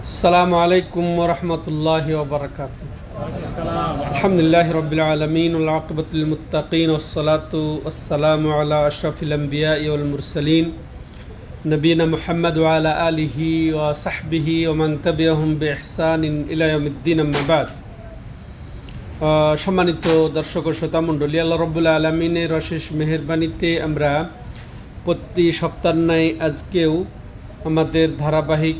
السلام عليكم ورحمة الله وبركاته. الحمد لله رب العالمين والعاقبة للمتقين والصلاة والسلام على أشرف الأنبياء والمرسلين نبينا محمد وعلى آله وصحبه ومن تبعهم بإحسان إلى يوم الدين أما بعد. সম্মানিত দর্শক ও শ্রোতা মণ্ডলী, আল্লাহ রাব্বুল আলামিনের অশেষ মেহেরবানিতে আমরা প্রতি সপ্তাহের ন্যায় আজকেও আমাদের ধারাবাহিক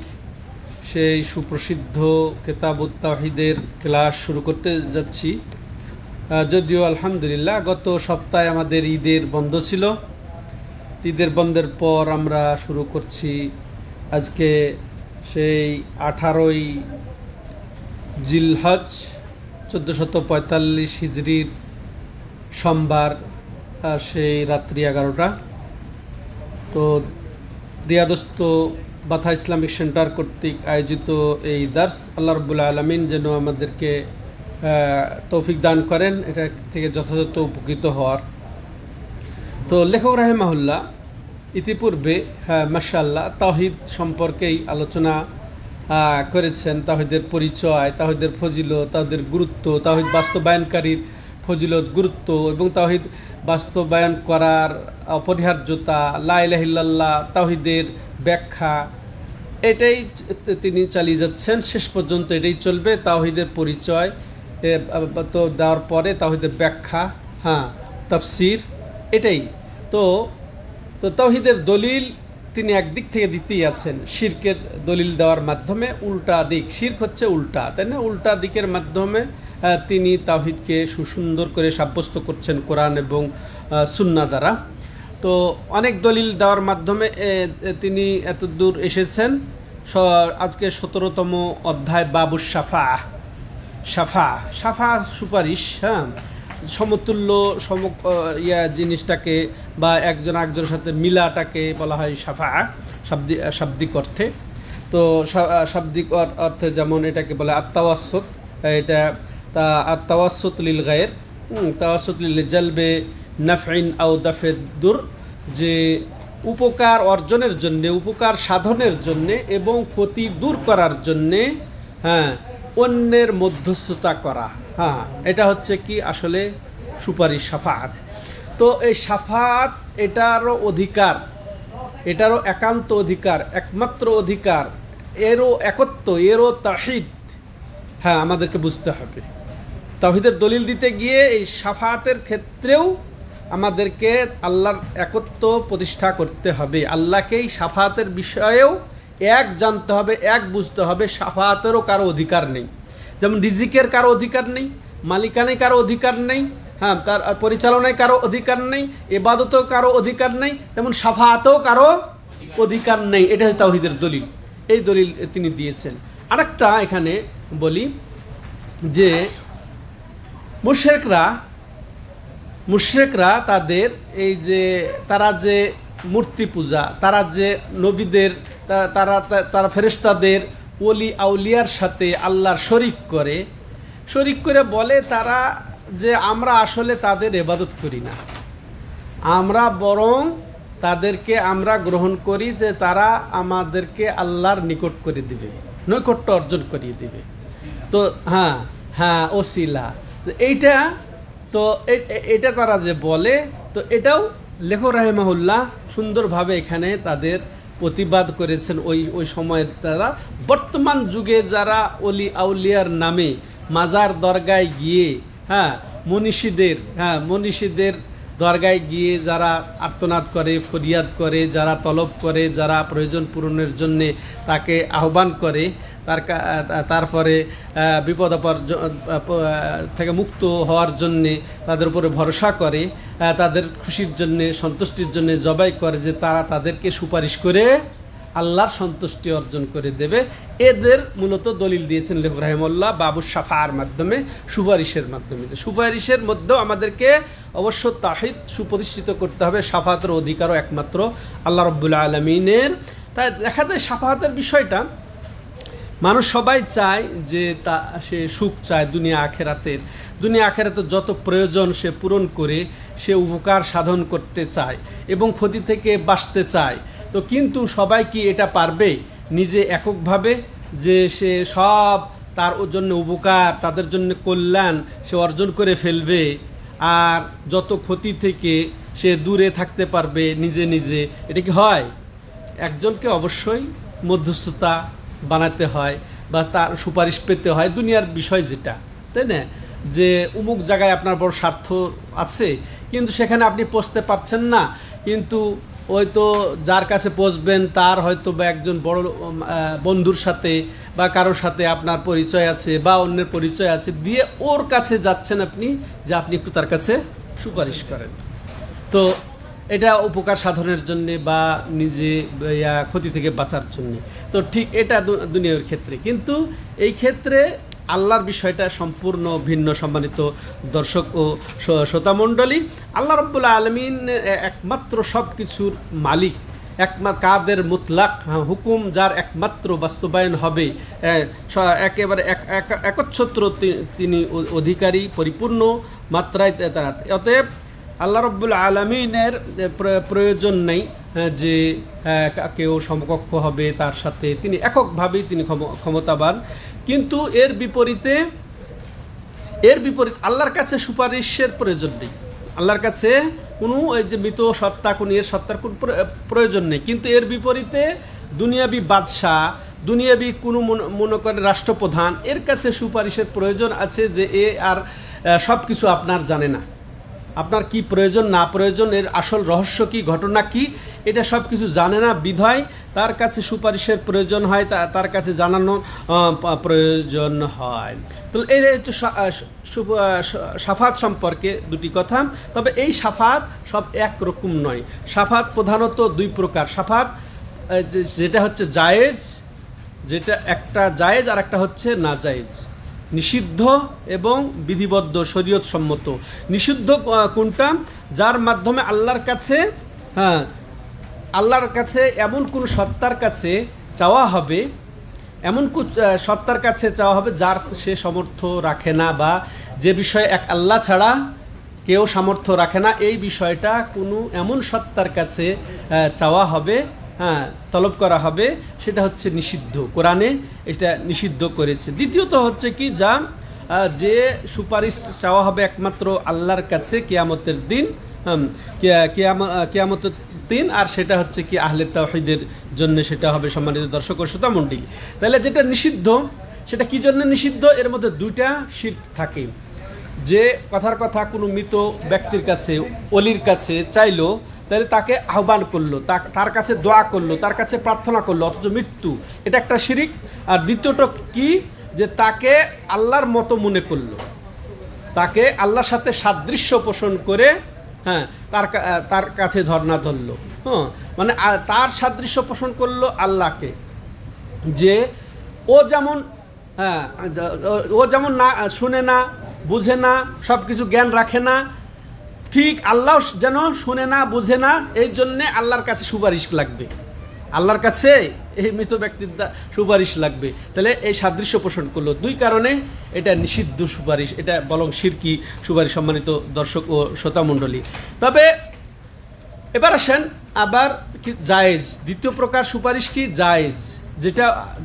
সেই সুপ্রসিদ্ধ কিতাবুত তাওহীদের ক্লাস শুরু করতে যাচ্ছি। যদিও আলহামদুলিল্লাহ গত সপ্তাহে আমাদের ঈদের বন্ধ ছিল। ঈদের বন্ধের পর আমরা শুরু করছি আজকে সেই 18ই জিলহজ 1445 হিজরির সোমবার, সেই রাত্রি 11টা। তো রিয়াদস্থ বাথা ইসলামিক সেন্টার কর্তৃক আয়োজিত এই দার্স, আল্লাহ রাব্বুল আলামিন যেন আমাদেরকে তৌফিক দান করেন এটা থেকে যথাযথ উপকৃত হওয়ার। তো লেখক রাহিমাহুল্লাহ ইতিপূর্বে মাশাআল্লাহ তাওহীদ সম্পর্কেই আলোচনা করেছেন, তাওহীদের পরিচয়, তাওহীদের ফজিলত, তাওহীদের গুরুত্ব, তাওহীদ বাস্তবায়নকারীর ফজিলত, গুরুত্ব এবং তাওহীদ বাস্তবায়ন করার অপরিহার্যতা, লা ইলাহা ইল্লাল্লাহ, তাওহীদের ব্যাখ্যা, এটাই তিনি চালিয়ে যাচ্ছেন। শেষ পর্যন্ত এটাই চলবে। তাওহীদের পরিচয় তো দেওয়ার পরে তাওহীদের ব্যাখ্যা, তাফসীর, এটাই তো তাওহীদের দলিল তিনি একদিক থেকে দিতেই আছেন, শিরকের দলিল দেওয়ার মাধ্যমে। উল্টা দিক, শিরক হচ্ছে উল্টা, তাই না? উল্টা দিকের মাধ্যমে তিনি তাওহীদকে সুসুন্দর করে সাব্যস্ত করছেন কোরআন এবং সুন্নাহ দ্বারা। তো অনেক দলিল দেওয়ার মাধ্যমে তিনি এত দূর এসেছেন। আজকে 17তম অধ্যায় বাবুস সাফা সুপারিশ, সমতুল্য জিনিসটাকে বা একজন একজনের সাথে মিলাটাকে বলা হয় সাফা শাব্দিক অর্থে। তো শাব্দিক অর্থে যেমন এটাকে বলে আত্তাওয়াসুত, এটা আত্তাওয়াসুত লিল গায়র, তাওয়াসুত লিল জালবে নাফইন আও দাফে দুর, যে উপকার অর্জনের জন্যে, উপকার সাধনের জন্যে এবং ক্ষতি দূর করার জন্যে অন্যের মধ্যস্থতা করা, এটা হচ্ছে কি আসলে সুপারিশ, শাফাআত। তো এই শাফাআত এটারও অধিকার, এটারও একান্ত অধিকার, একমাত্র অধিকার, এরও একত্ব, এরও তাওহীদ আমাদেরকে বুঝতে হবে। তাওহীদের দলিল দিতে গিয়ে এই শাফাআতের ক্ষেত্রেও আমাদেরকে আল্লাহর একত্ব প্রতিষ্ঠা করতে হবে। আল্লাহকেই শাফাআতের বিষয়েও এক জানতে হবে, এক বুঝতে হবে। শাফাআতেরও কারো অধিকার নেই, যেমন রিজিকের কারো অধিকার নেই, মালিকানায় কারো অধিকার নেই, তার পরিচালনায় কারো অধিকার নেই, ইবাদতেও কারো অধিকার নেই, তেমন শাফাআতেও কারো অধিকার নেই। এটা হচ্ছে তাওহীদের দলিল, এই দলিল তিনি দিয়েছেন। আরেকটা এখানে বলি যে মুশরিকরা তাদের এই যে তারা যে মূর্তি পূজা, তারা যে নবীদের, তারা ফেরেশতাদের, ওলি আউলিয়ার সাথে আল্লাহর শরীক করে বলে তারা যে আমরা আসলে তাদের ইবাদত করি না, আমরা বরং তাদেরকে আমরা গ্রহণ করি যে তারা আমাদেরকে আল্লাহর নিকট করে দিবে, নৈকট্য অর্জন করিয়ে দিবে। তো ওসিলা, এইটা তো এটা তারা যে বলে, তো এটাও লেখক রাহিমাহুল্লাহ সুন্দরভাবে এখানে তাদের প্রতিবাদ করেছেন। ওই সময়ের তারা বর্তমান যুগে যারা অলি আউলিয়ার নামে মাজার দরগায় গিয়ে মনীষীদের দরগায় গিয়ে যারা আর্তনাদ করে, ফরিয়াদ করে, যারা তলব করে, যারা প্রয়োজন পূরণের জন্যে তাকে আহ্বান করে, তারপরে বিপদ আপদ থেকে মুক্ত হওয়ার জন্যে তাদের উপরে ভরসা করে, তাদের খুশির জন্যে, সন্তুষ্টির জন্যে জবাই করে যে তারা তাদেরকে সুপারিশ করে আল্লাহর সন্তুষ্টি অর্জন করে দেবে, এদের মূলত দলিল দিয়েছেন লেখক রাহিমাহুল্লাহ বাবুস সাফার মাধ্যমে, সুপারিশের মাধ্যমে। সুপারিশের মধ্যেও আমাদেরকে অবশ্য তাওহীদ সুপ্রতিষ্ঠিত করতে হবে। শাফাআতের অধিকারও একমাত্র আল্লাহ রাব্বুল আলামিনের। তাই দেখা যায় শাফাআতের বিষয়টা মানুষ সবাই চায় যে সে সুখ চায় দুনিয়া আখেরাতে যত প্রয়োজন সে পূরণ করে সে উপকার সাধন করতে চায় এবং ক্ষতি থেকে বাঁচতে চায়। তো কিন্তু সবাই কি এটা পারবে? নিজে এককভাবে যে সে সব তার জন্য উপকার, তাদের জন্য কল্যাণ সে অর্জন করে ফেলবে, আর যত ক্ষতি থেকে সে দূরে থাকতে পারবে নিজে নিজে। এটা কি হয়? একজনকে অবশ্যই মধ্যস্থতা বানাতে হয় বা তার সুপারিশ পেতে হয়, দুনিয়ার বিষয় যেটা, তাই না? যে অমুক জায়গায় আপনার বড় স্বার্থ আছে, কিন্তু সেখানে আপনি পৌঁছতে পারছেন না, কিন্তু হয়তো যার কাছে পৌঁছবেন তার হয়তো বা একজন বড় বন্ধুর সাথে বা কারোর সাথে আপনার পরিচয় আছে বা অন্যের পরিচয় আছে, দিয়ে ওর কাছে যাচ্ছেন আপনি, যে আপনি একটু তার কাছে সুপারিশ করেন। তো এটা উপকার সাধনের জন্যে বা নিজে ক্ষতি থেকে বাঁচার জন্যে। তো ঠিক এটা দুনিয়ার ক্ষেত্রে, কিন্তু এই ক্ষেত্রে আল্লাহর বিষয়টা সম্পূর্ণ ভিন্ন। সম্মানিত দর্শক ও শ্রোতামণ্ডলী, আল্লাহ রাব্বুল আলামিন একমাত্র সব কিছুর মালিক, একমাত্র কাদের মুতলাক, হুকুম যার একমাত্র বাস্তবায়ন হবে, একেবারে একচ্ছত্র তিনি অধিকারী, পরিপূর্ণ মাত্রায় তারা। অতএব আল্লাহ রাব্বুল আলামিনের প্রয়োজন নেই যে কেউ সমকক্ষ হবে তার সাথে, তিনি এককভাবেই তিনি ক্ষমতাবান। কিন্তু এর বিপরীতে আল্লাহর কাছে সুপারিশের প্রয়োজন নেই। আল্লাহর কাছে কোনো এই যে মৃত সত্তা, কোনো এর সত্তার কোনো প্রয়োজন নেই। কিন্তু এর বিপরীতে দুনিয়াবি বাদশাহ, দুনিয়াবি কোনো মনে করেন রাষ্ট্রপ্রধান, এর কাছে সুপারিশের প্রয়োজন আছে, যে এ আর সব কিছু আপনার জানে না, আপনার কি প্রয়োজন না প্রয়োজন, এর আসল রহস্য কি, ঘটনা কি, এটা সব কিছু জানে না, বিধায় তার কাছে সুপারিশের প্রয়োজন হয়, তার কাছে জানানো প্রয়োজন হয়। তো এই শাফাত সম্পর্কে দুটি কথা। তবে এই শাফাত সব একরকম নয়। শাফাত প্রধানত দুই প্রকার। শাফাত যেটা হচ্ছে জায়েজ, যেটা একটা জায়েজ আর একটা হচ্ছে না জায়েজ, নিষিদ্ধ এবং বিধিবদ্ধ শরীয়ত সম্মত। নিষিদ্ধ কোনটা? যার মাধ্যমে আল্লাহর কাছে এমন কোন সত্তার কাছে চাওয়া হবে, এমন সত্তার কাছে চাওয়া হবে যার সে সামর্থ্য রাখে না, বা যে বিষয়ে এক আল্লাহ ছাড়া কেউ সামর্থ্য রাখে না, এই বিষয়টা কোনো এমন সত্তার কাছে চাওয়া হবে, তলব করা হবে, সেটা হচ্ছে নিষিদ্ধ। কোরআনে এটা নিষিদ্ধ করেছে। দ্বিতীয়ত হচ্ছে কি, যে সুপারিশ চাওয়া হবে একমাত্র আল্লাহর কাছে কিয়ামতের দিন, কিয়ামতের দিন, আর সেটা হচ্ছে কি আহলে তাওহীদের জন্য সেটা হবে। সম্মানিত দর্শক ও শ্রোতামণ্ডলী, তাহলে যেটা নিষিদ্ধ সেটা কি জন্য নিষিদ্ধ? এর মধ্যে দুইটা শিরক থাকে। যে কথার কথা কোনো মৃত ব্যক্তির কাছে, অলির কাছে চাইলো, তাহলে তাকে আহ্বান করলো, তার কাছে দোয়া করলো, তার কাছে প্রার্থনা করলো, অথচ মৃত্যু, এটা একটা শিরিক। আর দ্বিতীয়টা কি, যে তাকে আল্লাহর মতো মনে করলো, তাকে আল্লাহর সাথে সাদৃশ্য পোষণ করে তার কাছে ধর্ণা ধরলো, মানে তার সাদৃশ্য পোষণ করলো আল্লাহকে, যে ও যেমন না শুনে না, বুঝে না, সব কিছু জ্ঞান রাখে না, ঠিক আল্লাহ যেন শুনে না, বুঝে না, এই জন্যে আল্লাহর কাছে সুপারিশ লাগবে, আল্লাহর কাছে এই মৃত ব্যক্তির সুপারিশ লাগবে। তাহলে এই সাদৃশ্য পোষণ করলো। দুই কারণে এটা নিষিদ্ধ সুপারিশ, এটা বরং শিরকি সুপারিশ। সম্মানিত দর্শক ও শ্রোতামণ্ডলী, তবে এবার আসেন আবার কি জায়েজ। দ্বিতীয় প্রকার সুপারিশ কি? জায়েজ,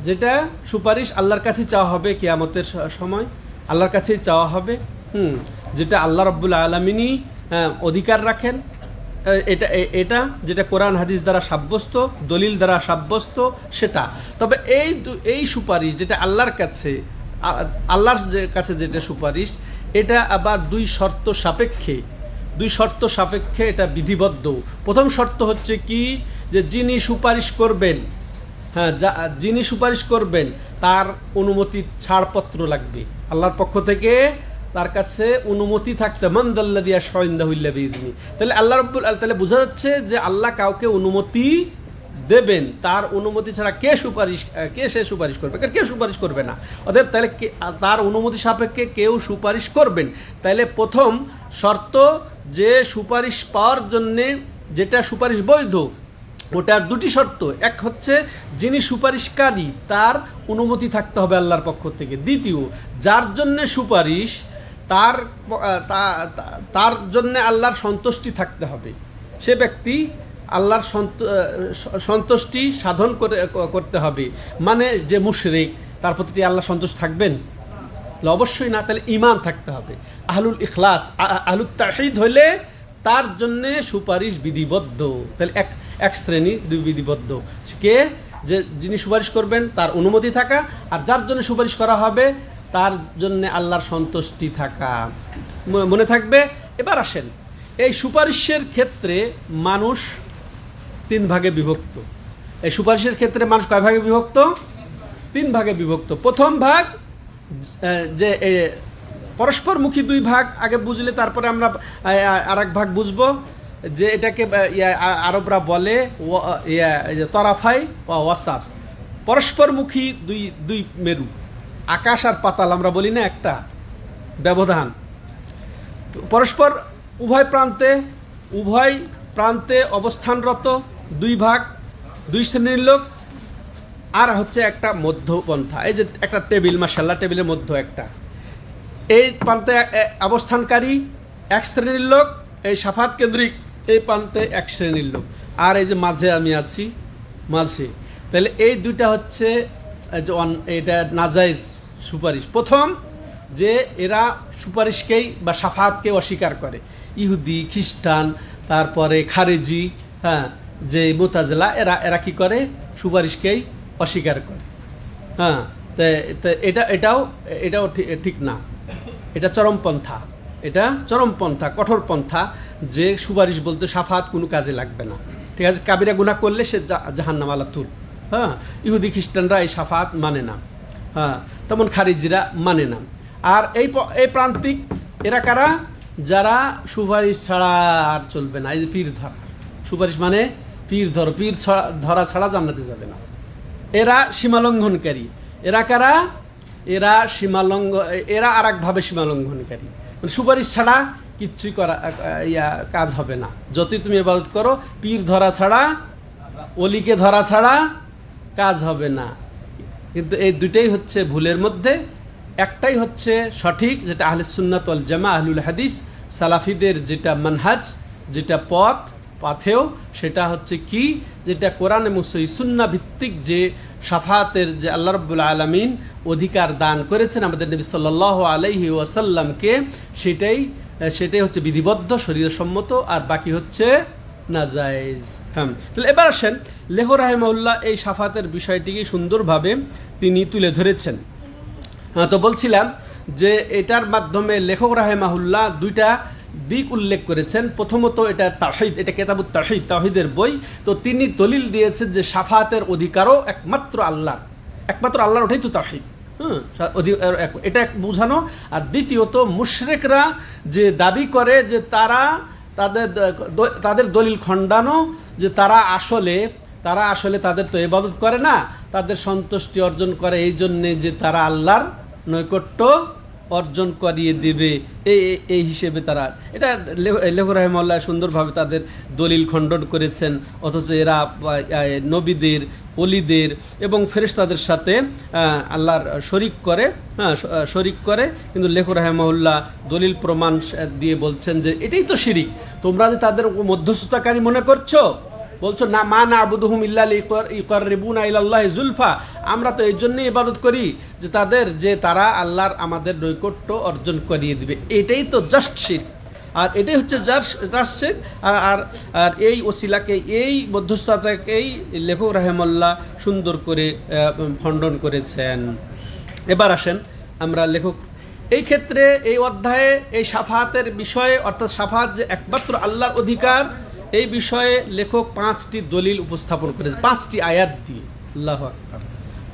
যেটা সুপারিশ আল্লাহর কাছে চাওয়া হবে কিয়ামতের সময়, আল্লাহর কাছেই চাওয়া হবে, যেটা আল্লাহ রাব্বুল আলামিনই অধিকার রাখেন, এটা যেটা কোরআন হাদিস দ্বারা সাব্যস্ত, দলিল দ্বারা সাব্যস্ত, সেটা। তবে এই সুপারিশ যেটা আল্লাহর কাছে যেটা সুপারিশ, এটা আবার দুই শর্ত সাপেক্ষে এটা বিধিবদ্ধ। প্রথম শর্ত হচ্ছে কি, যে যিনি সুপারিশ করবেন তার অনুমতির ছাড়পত্র লাগবে, আল্লাহর পক্ষ থেকে তার কাছে অনুমতি থাকতে, মানদাল্লাযী ইয়াশফাউ ইনদাহু ইল্লা বিইযনিহি। তাহলে বোঝা যাচ্ছে যে আল্লাহ কাউকে অনুমতি দেবেন, তার অনুমতি ছাড়া সে সুপারিশ করবে? কেউ সুপারিশ করবে না। অতএব তাহলে তার অনুমতি সাপেক্ষে কেউ সুপারিশ করবেন। তাহলে প্রথম শর্ত, যে সুপারিশ পাওয়ার জন্যে যেটা সুপারিশ বৈধ, ওটার দুটি শর্ত। এক হচ্ছে যিনি সুপারিশকারী তার অনুমতি থাকতে হবে আল্লাহর পক্ষ থেকে। দ্বিতীয়, যার জন্যে সুপারিশ তার জন্য আল্লাহর সন্তুষ্টি থাকতে হবে। সে ব্যক্তি আল্লাহর সন্তুষ্টি সাধন করতে হবে। মানে যে মুশরিক তার প্রতি আল্লাহ সন্তুষ্ট থাকবেন? অবশ্যই না। তাহলে ঈমান থাকতে হবে, আহলুল ইখলাস, আহলুত তাওহীদ হইলে তার জন্যে সুপারিশ বিধিবদ্ধ। তাহলে এক শ্রেণী দুই বিধিবদ্ধ, কে যে যিনি সুপারিশ করবেন তার অনুমতি থাকা, আর যার জন্য সুপারিশ করা হবে তার জন্যে আল্লাহর সন্তুষ্টি থাকা। মনে থাকবে। এবার আসেন, এই সুপারিশের ক্ষেত্রে মানুষ 3 ভাগে বিভক্ত। এই সুপারিশের ক্ষেত্রে মানুষ কয় ভাগে বিভক্ত? 3 ভাগে বিভক্ত। প্রথম ভাগ যে পরস্পরমুখী 2 ভাগ আগে বুঝলে তারপরে আমরা আর এক ভাগ বুঝবো, যে এটাকে আরবরা বলে তরাফাই বা ওয়াসাত। পরস্পরমুখী দুই মেরু, আকাশ আর পাতাল আমরা বলি না, একটা ব্যবধান। পরস্পর উভয় প্রান্তে অবস্থানরত 2 ভাগ, 2 শ্রেণীর লোক। আর হচ্ছে একটা মধ্যপন্থা, এই যে একটা টেবিল, মাশাআল্লাহ, টেবিলের মধ্যে একটা, এই প্রান্তে অবস্থানকারী 1 শ্রেণীর লোক, এই শাফাত কেন্দ্রিক এই প্রান্তে 1 শ্রেণীর লোক, আর এই যে মাঝে আমি আছি, মাঝে। তাহলে এই দুইটা হচ্ছে এটা নাজায়েজ সুপারিশ। প্রথম যে এরা সুপারিশকেই বা শাফাতকে অস্বীকার করে, ইহুদি, খ্রিস্টান, তারপরে খারেজি, হ্যাঁ, যে মুতাজিলা, এরা কি করে? সুপারিশকেই অস্বীকার করে। হ্যাঁ, তো এটাও ঠিক না। এটা চরমপন্থা, কঠোর পন্থা, যে সুপারিশ বলতে শাফাত কোনো কাজে লাগবে না। ঠিক আছে, কাবিরা গুনাহ করলে সে জাহান্নাম আলা তুল। হ্যাঁ, ইহুদি খ্রিস্টানরা এই শাফাত মানে না, হ্যাঁ, তেমন খারিজিরা মানে না। আর এই প্রান্তিক এরা কারা? যারা সুপারিশ ছাড়া আর চলবে না। এই যে পীর ধরা, সুপারিশ মানে পীর ধরা ছাড়া জান্নাতে যাবে না। এরা সীমালঙ্ঘনকারী। এরা কারা? এরা আর একভাবে সীমালঙ্ঘনকারী। মানে সুপারিশ ছাড়া কিচ্ছুই কাজ হবে না। যতই তুমি ইবাদত করো, পীর ধরা ছাড়া, অলিকে ধরা ছাড়া কাজ হবে না। কিন্তু এই দুইটাই হচ্ছে ভুলের মধ্যে। একটাই হচ্ছে সঠিক, যেটা আহলে সুন্নাত ওয়াল জামা, আহলুল হাদিস, সালাফিদের যেটা মানহাজ, যেটা পাথেও, সেটা হচ্ছে কি, যেটা কোরআন এবং সহিহ সুন্নাহ ভিত্তিক যে শাফাতের যে আল্লাহ রাব্বুল আলামিন অধিকার দান করেছেন আমাদের নবী সাল্লাল্লাহু আলাইহি ওয়াসাল্লামকে, সেটাই হচ্ছে বিধিবদ্ধ, শরীয়তসম্মত, আর বাকি হচ্ছে নাজায়েজ। হ্যাঁ, তাহলে এবার আসেন, লেখক রাহিমাহুল্লাহ এই শাফাতের বিষয়টিকে সুন্দরভাবে তিনি তুলে ধরেছেন। হ্যাঁ, তো বলছিলাম যে এটার মাধ্যমে লেখক রাহিমাহুল্লাহ 2টা দিক উল্লেখ করেছেন। প্রথমত এটা তাওহীদ, এটা কিতাবুত তাওহীদ, তাওহীদের বই। তো তিনি দলিল দিয়েছেন যে শাফাতের অধিকারও একমাত্র আল্লাহর, ওটাই তো তাওহীদ। হ্যাঁ, এটা বোঝানো। আর দ্বিতীয়ত মুশরিকরা যে দাবি করে যে তাদের দলিল খণ্ডানো, যে তারা আসলে তাদের তো ইবাদত করে না, তাদের সন্তুষ্টি অর্জন করে এই জন্যে যে তারা আল্লাহর নৈকট্য অর্জন করিয়ে দেবে, এই হিসেবে তারা, এটা লেখক রাহিমাহুল্লাহ সুন্দরভাবে তাদের দলিল খণ্ডন করেছেন। অথচ এরা নবীদের, ওলিদের এবং ফেরেশতাদের সাথে আল্লাহর শরিক করে। কিন্তু লেখক রাহিমাহুল্লাহ দলিল প্রমাণ দিয়ে বলছেন যে এটাই তো শিরিক। তোমরা যে তাদের মধ্যস্থতাকারী মনে করছো, বলছো না, মা না'বুদুহুম ইল্লা লিয়ুকাররিবুনা ইলাল্লাহি যুলফা, আমরা তো এই জন্যই ইবাদত করি যে তারা আল্লাহর আমাদের নৈকট্য অর্জন করিয়ে দিবে। এটাই তো জাস্ট শিরক। আর এটাই হচ্ছে জাস্ট শিরক। আর এই ওসিলাকে, এই মধ্যস্থতাকেই লেখক রাহিমাহুল্লাহ সুন্দর করে খণ্ডন করেছেন। এবার আসেন আমরা লেখক এই ক্ষেত্রে, এই অধ্যায়ে এই শাফাতের বিষয়ে, অর্থাৎ শাফাত যে একমাত্র আল্লাহর অধিকার, এই বিষয়ে লেখক 5টি দলিল উপস্থাপন করেছে, 5টি আয়াত দিয়ে। আল্লাহু আকবার,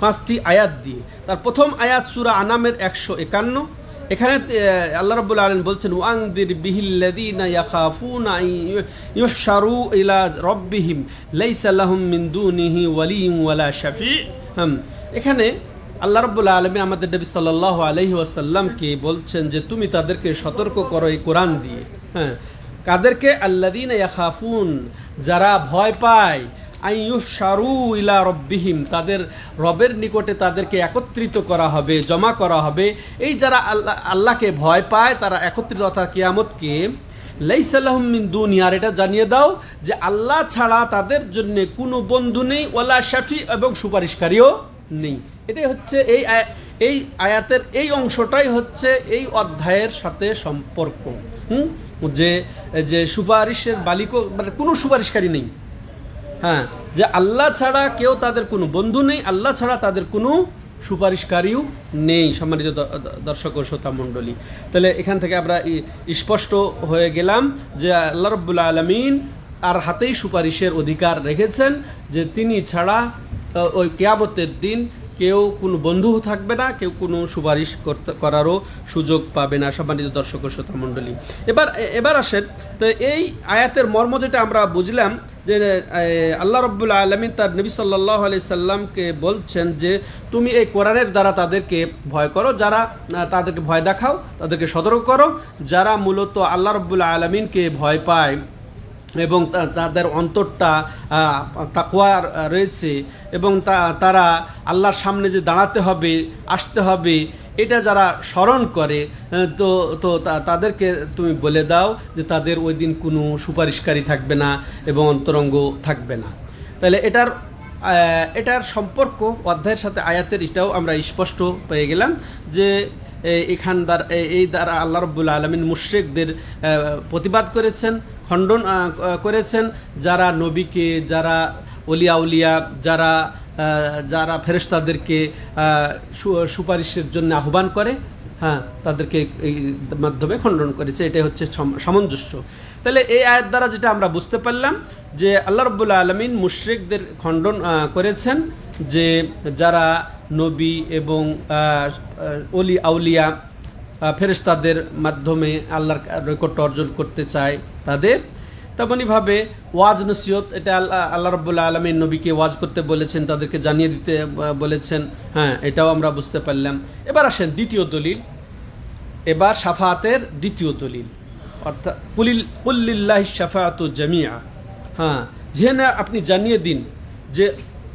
5টি আয়াত দিয়ে। তার প্রথম আয়াত সূরা আনামের 151। এখানে আল্লাহ রাব্বুল আলামিন বলছেন, ওয়ানদির বিহিল্লাযীনা ইয়াখাফুনা ইউহশারু ইলা রাব্বিহিম লাইসা লাহুম মিন দুনিহি ওয়ালিয়্যুন ওয়ালা শাফি'। এখানে আল্লাহ রাব্বুল আলামিন আমাদের নবী সাল্লাল্লাহু আলাইহি ওয়াসাল্লামকে বলছেন যে তুমি তাদেরকে সতর্ক করো এই কোরআন দিয়ে। হ্যাঁ, কাদেরকে? আল্লাযীনা ইয়াখাফুন, যারা ভয় পায়, আইয়ুহশারু ইলা রাব্বিহিম, তাদের রবের নিকটে তাদেরকে একত্রিত করা হবে, জমা করা হবে। এই যারা আল্লাহকে ভয় পায়, তারা একত্রিত, অর্থাৎ কিয়ামতকে, লাইসা লাহুম মিন দুনি, আর এটা জানিয়ে দাও যে আল্লাহ ছাড়া তাদের জন্য কোনো বন্ধু নেই, ওয়ালা শাফি এবং সুপারিশকারীও নেই। এটাই হচ্ছে এই আয়াতের এই অংশটাই হচ্ছে এই অধ্যায়ের সাথে সম্পর্ক। যে যে সুপারিশের বালিক মানে কোনো সুপারিশকারী নেই, হ্যাঁ, যে আল্লাহ ছাড়া কেউ তাদের কোনো বন্ধু নেই, আল্লাহ ছাড়া তাদের কোনো সুপারিশকারীও নেই। সম্মানিত দর্শক ও শ্রোতা মণ্ডলী, তাহলে এখান থেকে আমরা স্পষ্ট হয়ে গেলাম যে আল্লাহ রাব্বুল আলামিন তার হাতেই সুপারিশের অধিকার রেখেছেন, যে তিনি ছাড়া ওই কিয়ামতের দিন কেউ কোনো বন্ধু থাকবে না, কেউ কোনো সুপারিশ করারও সুযোগ পাবে না। সম্মানিত দর্শক ও শ্রোতা মণ্ডলী, এবার আসেন তো এই আয়াতের মর্ম যেটা আমরা বুঝলাম, যে আল্লাহ রাব্বুল আলামিন তার নবী সাল্লাল্লাহু আলাইহি সাল্লামকে বলছেন যে তুমি এই কোরআনের দ্বারা তাদেরকে ভয় করো, যারা তাদেরকে ভয় দেখাও, তাদেরকে সতর্ক করো, যারা মূলত আল্লাহ রাব্বুল আলামিনকে ভয় পায় এবং তাদের অন্তরটা তাকওয়া রয়েছে এবং তারা আল্লাহর সামনে যে দাঁড়াতে হবে, আসতে হবে, এটা যারা স্মরণ করে, তো তাদেরকে তুমি বলে দাও যে তাদের ওই দিন কোনো সুপারিশকারী থাকবে না এবং অন্তরঙ্গ থাকবে না। তাহলে এটার সম্পর্ক অধ্যায়ের সাথে আয়াতের এটাও আমরা স্পষ্ট পেয়ে গেলাম, যে এই দ্বারা আল্লাহ রাব্বুল আলামিন মুশরিকদের প্রতিবাদ করেছেন, খণ্ডন করেছেন, যারা নবীকে, যারা ওলিয়া উলিয়া, যারা ফেরেশতাদেরকে সুপারিশের জন্য আহ্বান করে, হ্যাঁ, তাদেরকে এই মাধ্যমে খণ্ডন করেছে। এটাই হচ্ছে সামঞ্জস্য। তাহলে এই আয়াত দ্বারা যেটা আমরা বুঝতে পারলাম যে আল্লাহ রাব্বুল আলামিন মুশরিকদের খণ্ডন করেছেন, যে যারা নবী এবং ওলি আউলিয়া ফেরেশতাদের মাধ্যমে আল্লাহর নৈকট্য অর্জন করতে চায় তাদের। তেমনইভাবে ওয়াজ নসিহত, এটা আল্লাহ রাব্বুল আলামিন নবীকে ওয়াজ করতে বলেছেন, তাদেরকে জানিয়ে দিতে বলেছেন, হ্যাঁ, এটাও আমরা বুঝতে পারলাম। এবার আসেন দ্বিতীয় দলিল, এবার শাফাআতের দ্বিতীয় দলিল, অর্থাৎ কুল্লিল্লাহিশ শাফাআতু জামিআ। হ্যাঁ, যেখানে আপনি জানিয়ে দিন যে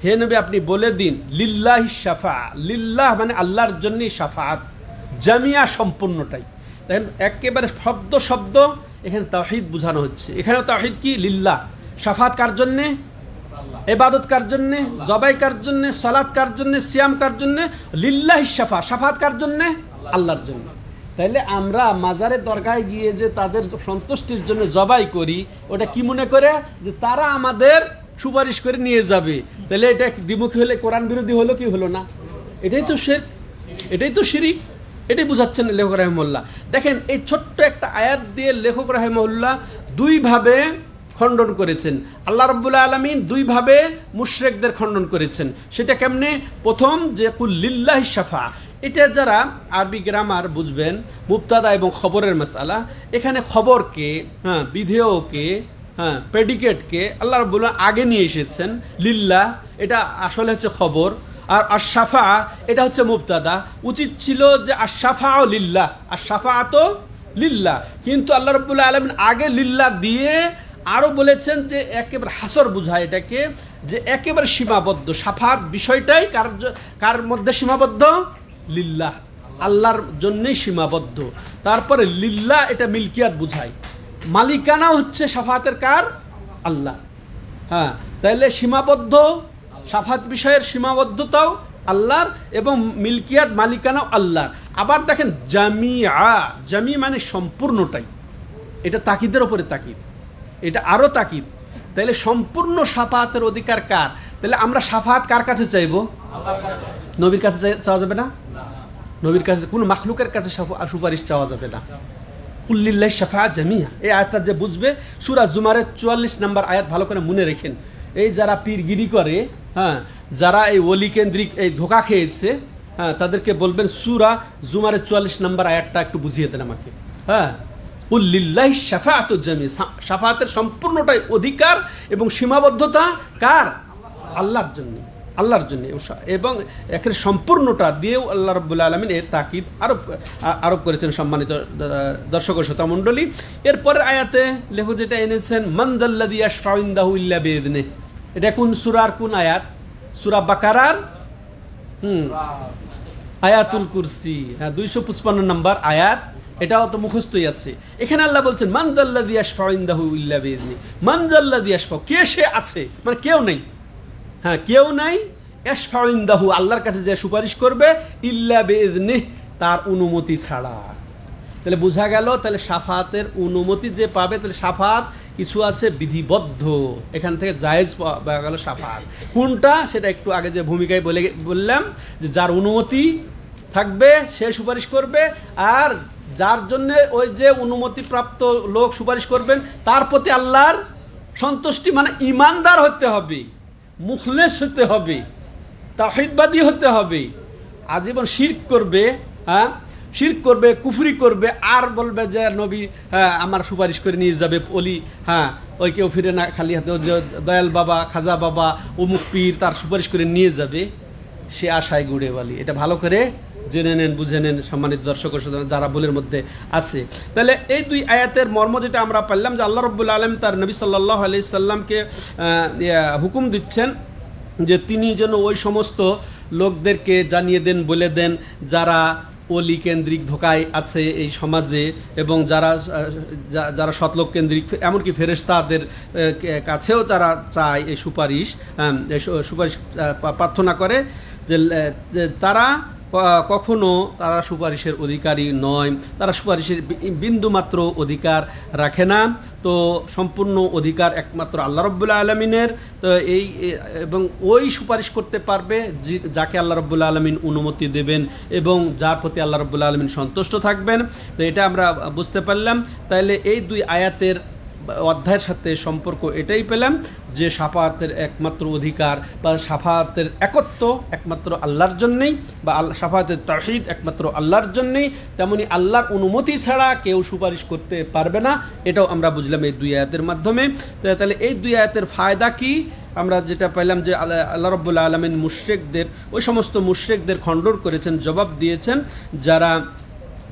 হে নবী আপনি বলে দিন লিল্লাহিশ শাফাআ, লিল্লাহ মানে আল্লাহর জন্যই শাফাআত, জামিয়া সম্পূর্ণটাই। দেখেন একেবারে শব্দ এখানে তাওহীদ বোঝানো হচ্ছে। এখানেও তাওহীদ কি? লিল্লাহ। শাফাআত কার জন্যে? ইবাদত কার জন্যে? জবাই কার জন্যে? সালাত কার জন্যে? সিয়াম কার জন্যে? লিল্লাহিশ শাফাআ, শাফাআত কার জন্যে? আল্লাহর জন্য। তাইলে আমরা মাজারের দরগায় গিয়ে যে তাদের সন্তুষ্টির জন্য জবাই করি, ওটা কি মনে করে যে তারা আমাদের সুপারিশ করে নিয়ে যাবে। তাহলে এটা দ্বিমুখী হলে কোরআন বিরোধী হলো কি হলো না? এটাই তো শিরক, এটাই তো শিরিক। এটাই বুঝাচ্ছেন লেখক রাহিমাহুল্লাহ। দেখেন এই ছোট্ট একটা আয়াত দিয়ে লেখক রাহিমাহুল্লাহ দুইভাবে খণ্ডন করেছেন। আল্লাহ রাব্বুল আলামিন দুইভাবে মুশরিকদের খণ্ডন করেছেন। সেটা কেমনে? প্রথম যে কুল লিল্লাহিশ শাফাআ, এটা যারা আরবি গ্রামার বুঝবেন, মুবতাদা এবং খবরের মাসআলা, এখানে খবরকে, হ্যাঁ, বিধেয়কে, হ্যাঁ, প্রেডিকেটকে আল্লাহ রাব্বুল আগে নিয়ে এসেছেন। লিল্লাহ এটা আসলে হচ্ছে খবর, আর আশ-শাফা এটা হচ্ছে মুবতাদা। উচিত ছিল যে আশ-শাফাউ লিল্লাহ, আশ-শাফাআতু লিল্লাহ, কিন্তু আল্লাহ রাব্বুল আলামিন আগে লিল্লাহ দিয়ে আরও বলেছেন যে একেবারে হাসর বুঝায় এটাকে, যে একেবারে সীমাবদ্ধ। শাফাআত বিষয়টাই কার মধ্যে সীমাবদ্ধ? লিল্লাহ, আল্লাহর জন্যই সীমাবদ্ধ। তারপরে লিল্লাহ এটা মিলকিয়াত বুঝায়, মালিকানা হচ্ছে শাফাআতের কার? আল্লাহ। হ্যাঁ, তাইলে সীমাবদ্ধ, শাফাআত বিষয়ের সীমাবদ্ধতাও আল্লাহর এবং মিলকিয়াত মালিকানাও আল্লাহর। আবার দেখেন জামিআ, জামি মানে সম্পূর্ণটাই, এটা তাকিদের ওপরে তাকিদ, এটা আরও তাকিদ। তাইলে সম্পূর্ণ শাফাআতের অধিকার কার? তাহলে আমরা শাফাআত কার কাছে চাইব? নবীর কাছে চাওয়া যাবে না? নবীর কাছে, কোনো মাখলুকের কাছে সুপারিশ চাওয়া যাবে না। কুল্লিল্লাহিশ শাফাআত জামিআ, এই আয়াতটা যে বুঝবে, সূরা জুমারের 44 নম্বর আয়াত ভালো করে মনে রেখেন। এই যারা পীরগিরি করে, হ্যাঁ, যারা এই ওলি কেন্দ্রিক এই ধোঁকা খেয়েছে, হ্যাঁ, তাদেরকে বলবেন সূরা জুমারের 44 নম্বর আয়াতটা একটু বুঝিয়ে দেন আমাকে। হ্যাঁ, কুল্লিল্লাহিশ শাফাআতু জামিআ, শাফাআতের সম্পূর্ণটাই অধিকার এবং সীমাবদ্ধতা কার? আল্লাহর জন্য, আল্লাহর জন্য। এবং একের সম্পূর্ণটা দিয়েও আল্লাহ রাব্বুল আলামিন এর তাকিদ আরোপ করেছেন। সম্মানিত দর্শক ও শ্রোতা মণ্ডলী, এরপরের আয়াতে লেখক যেটা এনেছেন, মান যাল্লাযী ইয়াশফাউ ইনদাহু ইল্লা বিইযনিহি, এটা কোন সূরার কোন আয়াত? সূরা বাকারার আয়াতুল কুরসি, হ্যাঁ, 255 নম্বর আয়াত। এটাও তো মুখস্থই আছে। এখানে আল্লাহ বলছেন মান যাল্লাযী ইয়াশফাউ ইনদাহু ইল্লা বিইذনি, মান যাল্লাযী ইয়াশফাউ, কে সে আছে, মানে কেউ নেই, হ্যাঁ কেউ নাই, ইয়াশফাউ ইনদাহু আল্লাহর কাছে যে সুপারিশ করবে, ইল্লা বিইذনি তার অনুমতি ছাড়া। তাহলে বোঝা গেল, তাহলে শাফাতের অনুমতি যে পাবে, তাহলে শাফাত কিছু আছে বিধিবদ্ধ, এখান থেকে জায়েজ পাওয়া গেল শাফাত। কোনটা সেটা একটু আগে যে ভূমিকায় বললাম, যে যার অনুমতি থাকবে সে সুপারিশ করবে, আর যার জন্য ওই যে অনুমতিপ্রাপ্ত লোক সুপারিশ করবেন তার প্রতি আল্লাহর সন্তুষ্টি, মানে ইমানদার হতে হবে, মুখলেস হতে হবে, তাওহীদবাদী হতে হবে। আজীবন শিরক করবে, হ্যাঁ শিরক করবে, কুফরি করবে, আর বলবে যে নবী হ্যাঁ আমার সুপারিশ করে নিয়ে যাবে অলি, হ্যাঁ ওই কেউ ফিরে না খালি হাতে, দয়াল বাবা, খাজা বাবা, অমুক পীর তার সুপারিশ করে নিয়ে যাবে, সে আশায় গুড়ে বালি। এটা ভালো করে জেনে নেন, বুঝে নেন সম্মানিত দর্শক যারা ভুলের মধ্যে আছে। তাহলে এই দুই আয়াতের মর্ম যেটা আমরা পাইলাম, যে আল্লাহ রাব্বুল আলামিন তার নবী সাল্লাল্লাহু আলাইহি সাল্লামকে হুকুম দিচ্ছেন যে তিনি যেন ওই সমস্ত লোকদেরকে জানিয়ে দেন, বলে দেন যারা অলি কেন্দ্রিক ধোকায় আছে এই সমাজে, এবং যারা যারা সৎলোক কেন্দ্রিক, এমনকি ফেরেশতাদের কাছেও যারা চায় এই সুপারিশ প্রার্থনা করে, যে তারা কখনো তারা সুপারিশের অধিকারী নয়, তারা সুপারিশের বিন্দুমাত্র অধিকার রাখে না। তো সম্পূর্ণ অধিকার একমাত্র আল্লাহ রাব্বুল আলামিনের। তো এই এবং ওই সুপারিশ করতে পারবে যাকে আল্লাহ রাব্বুল আলামিন অনুমতি দেবেন এবং যার প্রতি আল্লাহ রাব্বুল আলামিন সন্তুষ্ট থাকবেন। তো এটা আমরা বুঝতে পারলাম। তাইলে এই দুই আয়াতের অধ্যায়ের সাথে সম্পর্ক এটাই পেলাম যে শাফাতের একমাত্র অধিকার বা শাফাতের একত্ব একমাত্র আল্লাহর জন্যেই, বা শাফাতের তাওহীদ একমাত্র আল্লাহর জন্যেই, তেমনি আল্লাহর অনুমতি ছাড়া কেউ সুপারিশ করতে পারবে না। এটাও আমরা বুঝলাম এই দুই আয়াতের মাধ্যমে। তাহলে এই দুই আয়াতের ফায়দা কি? আমরা যেটা পেলাম যে আল্লাহ রাব্বুল আলামিন মুশরিকদের, ওই সমস্ত মুশরিকদের খণ্ডন করেছেন, জবাব দিয়েছেন যারা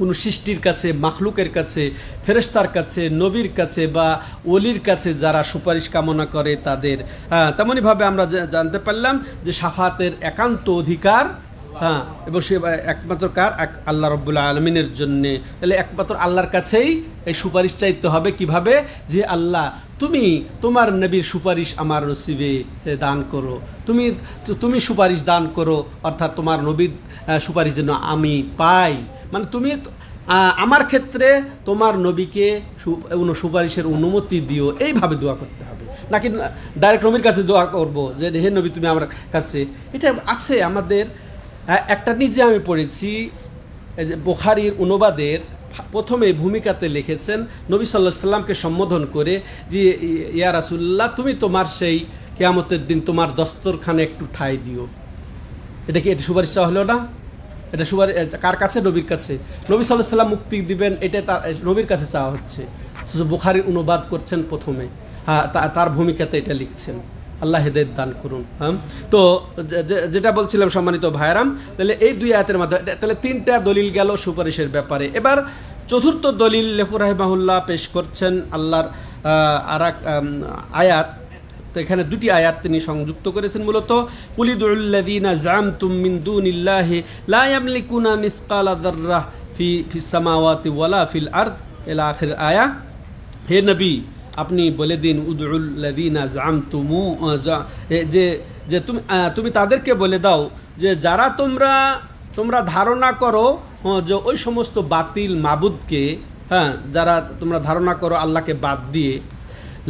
কোনো সৃষ্টির কাছে, মাখলুকের কাছে, ফেরেশতার কাছে, নবীর কাছে বা ওলির কাছে যারা সুপারিশ কামনা করে তাদের। তেমনইভাবে আমরা জানতে পারলাম যে শাফাতের একান্ত অধিকার, হ্যাঁ, এবং সে একমাত্র কার? আল্লাহ রাব্বুল আলামিনের জন্যে। তাহলে একমাত্র আল্লাহর কাছেই এই সুপারিশ চাইতে হবে। কিভাবে? যে আল্লাহ তুমি তোমার নবীর সুপারিশ আমার নসিবে দান করো, তুমি সুপারিশ দান করো, অর্থাৎ তোমার নবীর সুপারিশ যেন আমি পাই। মানে তুমি আমার ক্ষেত্রে তোমার নবীকে সুপারিশের অনুমতি দিও, এইভাবে দোয়া করতে হবে। নাকি ডাইরেক্ট নবীর কাছে দোয়া করবো যে হে নবী তুমি আমার কাছে। এটা আছে আমাদের একটা, নিজে আমি পড়েছি, বুখারীর অনুবাদের প্রথমে ভূমিকাতে লিখেছেন নবী সাল্লাল্লাহু আলাইহি সাল্লামকে সম্বোধন করে যে ইয়া রাসূলুল্লাহ তুমি তোমার সেই কিয়ামতের দিন তোমার দস্তরখানে একটু ঠাঁই দিও। এটা কি এটা সুপারিশ চাওয়া হলো না? এটা সুপারিশ কার কাছে? নবীর কাছে। নবী সাল্লাল্লাহু আলাইহি সাল্লাম মুক্তি দিবেন, এটা নবীর কাছে চাওয়া হচ্ছে। বুখারীর অনুবাদ করছেন প্রথমে, হ্যাঁ তার ভূমিকাতে এটা লিখছেন। আল্লাহ হেদায়েত দান করুন। হ্যাঁ, তো যেটা বলছিলাম সম্মানিত ভাইরাম, তাহলে এই দুই আয়াতের মাধ্যমে তাহলে তিনটা দলিল গেল সুপারিশের ব্যাপারে। এবার চতুর্থ দলিল লেখক রাহিমাহুল্লাহ পেশ করছেন আল্লাহর আর এক আয়াত। তো এখানে দুটি আয়াত তিনি সংযুক্ত করেছেন মূলত। কুলিদুল্লাযীনা জামতুম মিন দুনিল্লাহি লা ইয়ামলিকুনা মিসকালা যাররাহ ফিস সামাওয়াতি ওয়ালা ফিল আরদ ইলা আখির আয়া। হে নবী আপনি বলে দিন উদউল্লাযীনা জামতুমু, যে তুমি তাদেরকে বলে দাও যে যারা তোমরা ধারণা করো যে ওই সমস্ত বাতিল মাবুদকে, হ্যাঁ যারা তোমরা ধারণা করো আল্লাহকে বাদ দিয়ে,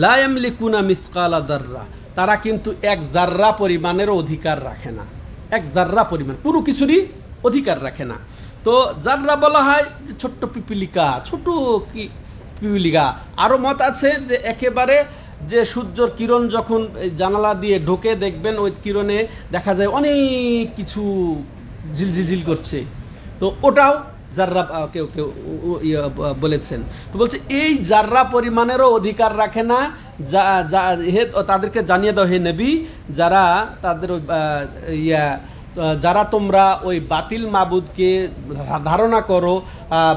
লা ইয়ামলিকুনা মিসকালা যাররা, তারা কিন্তু এক যাররা পরিমাণেরও অধিকার রাখে না। এক যাররা পরিমাণ কোনো কিছুরই অধিকার রাখে না। তো যাররা বলা হয় যে ছোট্ট পিপিলিকা, ছোট কি পিপিলিকা। আরও মত আছে যে একেবারে যে সূর্যর কিরণ যখন জানালা দিয়ে ঢোকে দেখবেন ওই কিরণে দেখা যায় অনেক কিছু ঝিলঝিল করছে, তো ওটাও জাররা কেউ কেউ বলেছেন। তো বলছে এই জাররা পরিমাণেরও অধিকার রাখে না। তাদেরকে জানিয়ে দাও হে নবী, যারা তাদের যারা তোমরা ওই বাতিল মাবুদকে ধারণা করো,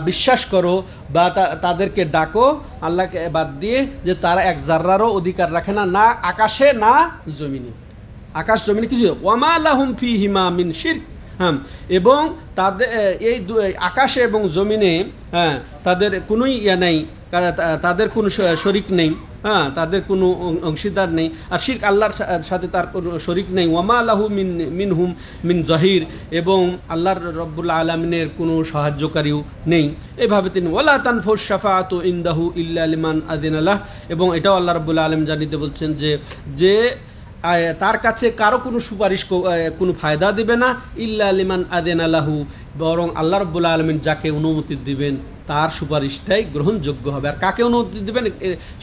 বিশ্বাস করো বা তাদেরকে ডাকো আল্লাহকে বাদ দিয়ে, যে তারা এক জাররারও অধিকার রাখে না, না আকাশে না জমিনে। আকাশ জমিনে কিছু ওয়ামা লাহুম ফীহিমা মিন শিরক, হ্যাঁ, এবং তাদের এই আকাশে এবং জমিনে, হ্যাঁ, তাদের কোনোই ইয়া নেই, তাদের কোনো শরিক নেই, হ্যাঁ, তাদের কোনো অংশীদার নেই। আর শিরক আল্লাহর সাথে তার কোনো শরিক নেই। ওয়ামা লাহু মিনহুম মিন জহির, এবং আল্লাহর রব্বুল আলামিনের কোনো সাহায্যকারীও নেই। এইভাবে তিনি ওয়ালা তানফুস শাফাআতু ইনদাহু ইল্লা লিমান আযিনালাহ, এবং এটাও আল্লাহ রব্বুল আলামিন জানিয়ে বলছেন যে তার কাছে কারো কোনো সুপারিশ কোনো ফায়দা দেবে না, ইল্লা লিমান আযিনালাহু, বরং আল্লাহ রব্বুল আলামিন যাকে অনুমতি দিবেন তার সুপারিশটাই গ্রহণযোগ্য হবে। আর কাকে অনুমতি দেবেন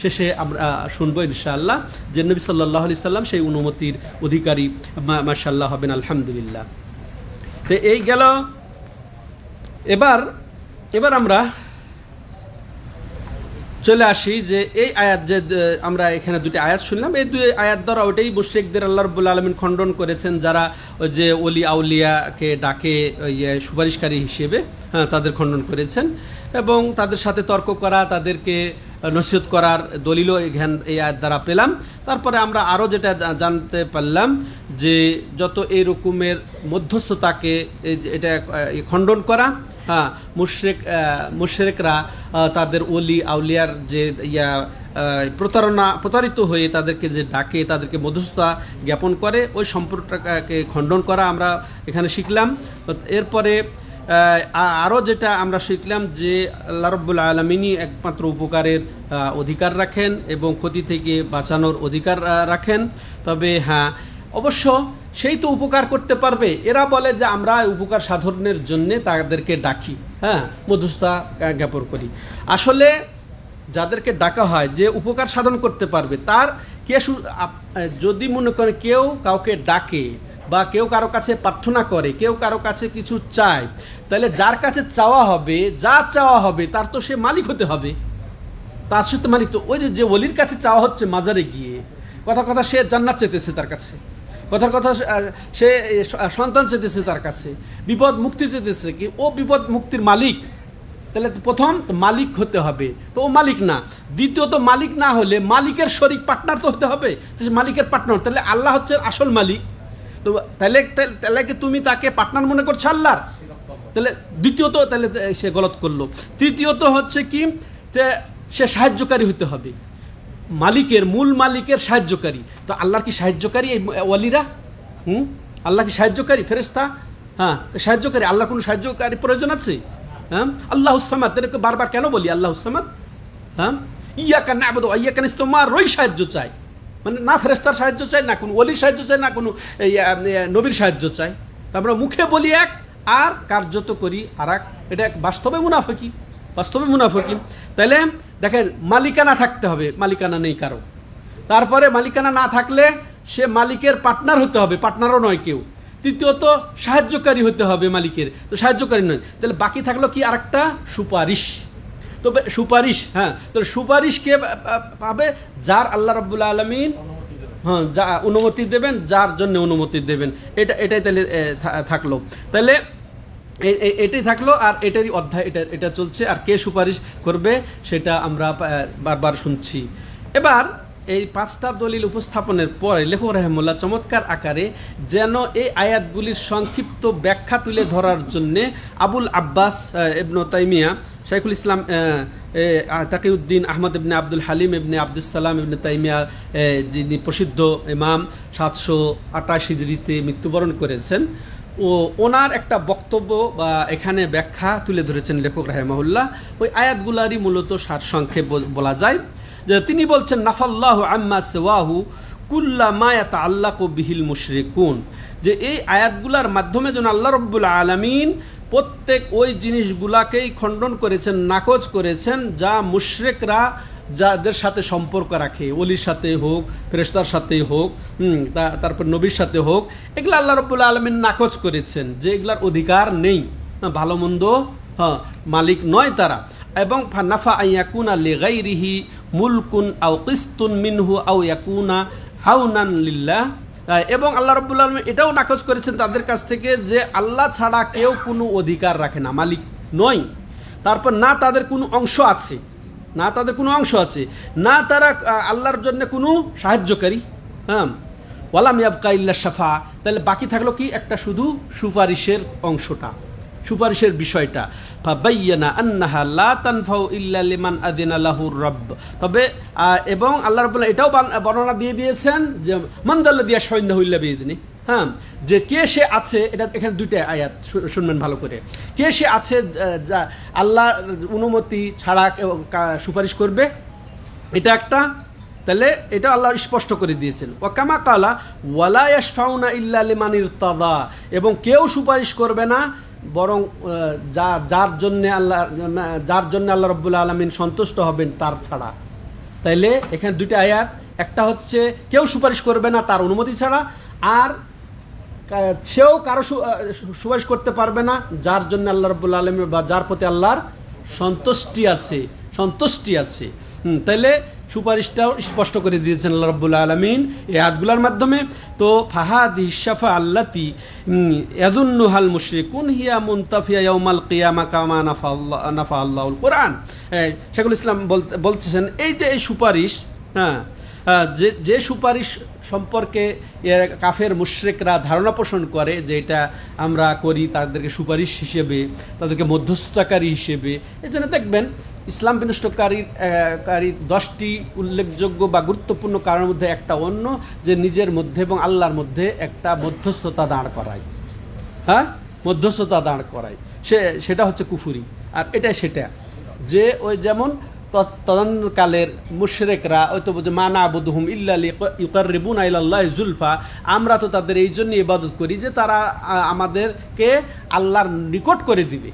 শেষে আমরা শুনবো ইনশাআল্লাহ, যে নবী সাল্লাল্লাহু আলাইহি সাল্লাম সেই অনুমতির অধিকারী মাশাআল্লাহ হবেন, আলহামদুলিল্লাহ। তো এই গেল। এবার আমরা চলে আসি যে এই আয়াত, যে আমরা এখানে দুটি আয়াত শুনলাম, এই দুই আয়াত দ্বারা ওইটাই মুশরিকদের আল্লাহ রাব্বুল আলামিন খণ্ডন করেছেন, যারা ওই যে ওলি আউলিয়াকে ডাকে ওই সুপারিশকারী হিসেবে, হ্যাঁ, তাদের খণ্ডন করেছেন। এবং তাদের সাথে তর্ক করা, তাদেরকে নসিহত করার দলিলও এই আয়াত দ্বারা পেলাম। তারপরে আমরা আরও যেটা জানতে পারলাম যে যত এই রকমের মধ্যস্থতাকে এটা খণ্ডন করা, হ্যাঁ, মুশরিকরা তাদের ওলি আউলিয়ার যে প্রতারিত হয়ে তাদেরকে যে ডাকে, তাদেরকে মধ্যস্থতা জ্ঞাপন করে, ওই সম্পর্কটাকে খণ্ডন করা আমরা এখানে শিখলাম। এরপরে আরও যেটা আমরা শিখলাম যে আল্লাহ রাব্বুল আলামিনই একমাত্র উপকারের অধিকার রাখেন এবং ক্ষতি থেকে বাঁচানোর অধিকার রাখেন। তবে হ্যাঁ, অবশ্য সেই তো উপকার করতে পারবে। এরা বলে যে আমরা উপকার সাধনের জন্যে তাদেরকে ডাকি, হ্যাঁ, মধ্যস্থতা জ্ঞাপন করি। আসলে যাদেরকে ডাকা হয়, যে উপকার সাধন করতে পারবে, তার কে যদি মনে করে কেউ কাউকে ডাকে বা কেউ কারো কাছে প্রার্থনা করে, কেউ কারো কাছে কিছু চায়, তাহলে যার কাছে চাওয়া হবে, যা চাওয়া হবে তার তো সে মালিক হতে হবে, তার সাথে মালিক। তো ওই যে ওলির কাছে চাওয়া হচ্ছে মাজারে গিয়ে, কথা সে জান্নাত চেতেছে তার কাছে, কথা সে সন্তান চেতেছে তার কাছে, বিপদ মুক্তি চেতেছে, কি ও বিপদ মুক্তির মালিক, তাহলে প্রথম মালিক হতে হবে, তো ও মালিক না। দ্বিতীয়ত মালিক না হলে মালিকের শরিক পার্টনার তো হতে হবে, তো মালিকের পার্টনার, তাহলে আল্লাহ হচ্ছে আসল মালিক। তো তাহলে কি তুমি তাকে পার্টনার মনে করছো আল্লাহর? তাহলে দ্বিতীয়ত তাহলে সে গলত করলো। তৃতীয়ত হচ্ছে কি, যে সে সাহায্যকারী হতে হবে, মূল মালিকের সাহায্যকারী। তো আল্লাহর কি সাহায্যকারী এই ওয়ালিরা? আল্লাহ কি সাহায্যকারী ফেরেশতা? হ্যাঁ, সাহায্যকারী। আল্লাহ কোনো সাহায্যকারী প্রয়োজন আছে? হ্যাঁ, আল্লাহুস সামাদ, এটাকে বারবার কেন বলি আল্লাহুস সামাদ? হ্যাঁ, ইয়াকা না'বুদু ওয়া ইয়াকা নাস্তাইন, তোমারই সাহায্য চাই, মানে না ফেরেশতার সাহায্য চাই, না কোনো ওলির সাহায্য চাই, না কোনো নবীর সাহায্য চাই। আমরা মুখে বলি এক আর কার্যত করি আর এক, এটা বাস্তবে মুনাফিকি। তাহলে দেখেন, মালিকানা থাকতে হবে, মালিকানা নেই কারো। তারপরে মালিকানা না থাকলে সে মালিকের পার্টনার হতে হবে, পার্টনারও নয় কেউ। তৃতীয়ত সাহায্যকারী হতে হবে মালিকের, তো সাহায্যকারী নয়। তাহলে বাকি থাকলো কি আরেকটা, সুপারিশ। তবে সুপারিশ, হ্যাঁ, তো সুপারিশ কে পাবে? যার আল্লাহ রাব্বুল আলামিন, হ্যাঁ, যা অনুমতি দেবেন, যার জন্য অনুমতি দেবেন, এটাই তাহলে থাকলো। তাহলে এটাই থাকলো, আর এটারই অধ্যায় এটা চলছে। আর কে সুপারিশ করবে সেটা আমরা বারবার শুনছি। এবার এই পাঁচটা দলিল উপস্থাপনের পরে লেখক রাহিমাহুল্লাহ চমৎকার আকারে যেন এই আয়াতগুলির সংক্ষিপ্ত ব্যাখ্যা তুলে ধরার জন্যে আবুল আব্বাস ইবনে তাইমিয়া, শাইখুল ইসলাম তাকিউদ্দিন আহমদ ইবনে আব্দুল হালিম ইবনে আব্দুস সালাম ইবনে তাইমিয়া, যিনি প্রসিদ্ধ ইমাম, 728 হিজরিতে মৃত্যুবরণ করেছেন, ওনার একটা বক্তব্য বা এখানে ব্যাখ্যা তুলে ধরেছেন লেখক রাহিমাহুল্লাহ। ওই আয়াতগুলারই মূলত সারসংক্ষেপ বলা যায়। যে তিনি বলছেন, নাফাল্লাহু আম্মা সিওয়াহু কুল্লা মা ইয়াতাআল্লাকু বিহিল মুশরিকুন, যে এই আয়াতগুলার মাধ্যমে যেন আল্লাহ রাব্বুল আলামিন প্রত্যেক ওই জিনিসগুলাকেই খণ্ডন করেছেন, নাকচ করেছেন, যা মুশরিকরা যাদের সাথে সম্পর্ক রাখে, ওলির সাথে হোক, ফেরেশতার সাথে হোক, তারপর নবীর সাথে হোক, এগুলো আল্লাহ রাব্বুল আলামিন নাকচ করেছেন, যে এগুলার অধিকার নেই, ভালো মন্দ মালিক নয় তারা। এবং নাফা আইয়াকুনা লিগাইরিহি মুলকুন আও কিস্তুন মিনহু আও ইয়াকুনা আউনান লিল্লাহ, এবং আল্লাহ রাব্বুল আলামিন এটাও নাকচ করেছেন তাদের কাছ থেকে যে আল্লাহ ছাড়া কেউ কোনো অধিকার রাখে না, মালিক নয়। তারপর না তাদের কোনো অংশ আছে, না তারা আল্লাহর জন্য কোনো সাহায্যকারী, হ্যাঁ, ওয়ালাম ইয়াবকা ইল্লা শাফা, তাহলে বাকি থাকলো কি একটা শুধু সুপারিশের অংশটা, সুপারিশের বিষয়টা। ফাবাইয়ানা আন্নাহা লা তানফাউ ইল্লা লিমান আযিনা লাহুর রাব্ব, তবে এবং আল্লাহ রাব্বুল এটাও বর্ণনা দিয়ে দিয়েছেন যে মান দাল্লাযী ইয়াশফাউ ইল্লা বিইذনি, হ্যাঁ, যে কে সে আছে, এটা এখানে দুইটা আয়াত শুনবেন ভালো করে, কে সে আছে যা আল্লাহ অনুমতি ছাড়া সুপারিশ করবে, এটা একটা, তাহলে এটা আল্লাহ স্পষ্ট করে দিয়েছেন। ওয়াকামা কালা ওয়ালা ইয়াশফাউনা ইল্লা লিমান ইরতাদা, এবং কেউ সুপারিশ করবে না বরং যার জন্য আল্লাহ রাব্বুল আলামিন সন্তুষ্ট হবেন তার ছাড়া। তাইলে এখানে দুইটা আয়াত, একটা হচ্ছে কেউ সুপারিশ করবে না তার অনুমতি ছাড়া, আর সেও কারো সুপারিশ করতে পারবে না যার জন্য আল্লাহ রাব্বুল আলামিন বা যার প্রতি আল্লাহর সন্তুষ্টি আছে। তাইলে সুপারিশটাও স্পষ্ট করে দিয়েছেন আল্লাহ রাব্বুল আলামিন এই আয়াতগুলোর মাধ্যমে। তো ফাহাদিহি শাফা আল্লাতি ইয়াযুন্নুহাল মুশরিকুন হিয়া মুনতাফিয়া ইয়াউমাল কিয়ামা কামা নাফা আল্লাহুল কুরআন। শেখুল ইসলাম বলতেছেন এই যে এই সুপারিশ, হ্যাঁ, যে সুপারিশ সম্পর্কে কাফের মুশরিকরা ধারণা পোষণ করে যে এটা আমরা করি তাদেরকে সুপারিশ হিসেবে, তাদেরকে মধ্যস্থতাকারী হিসেবে, এই জন্য দেখবেন ইসলাম বিনষ্টকারী 10টি উল্লেখযোগ্য বা গুরুত্বপূর্ণ কারণের মধ্যে একটা অন্য যে নিজের মধ্যে এবং আল্লাহর মধ্যে একটা মধ্যস্থতা দাঁড় করায়, হ্যাঁ, মধ্যস্থতা দাঁড় করায়, সেটা হচ্ছে কুফুরি। আর এটাই সেটা যে ওই যেমন তদানীকালের মুশরিকরা ওই তো বলছে মা না'বুদুহুম ইল্লা লিয়ুকাররিবুনা ইলাল্লাহি যুলফা, আমরা তো তাদের এই জন্য ইবাদত করি যে তারা আমাদেরকে আল্লাহর নিকট করে দিবে।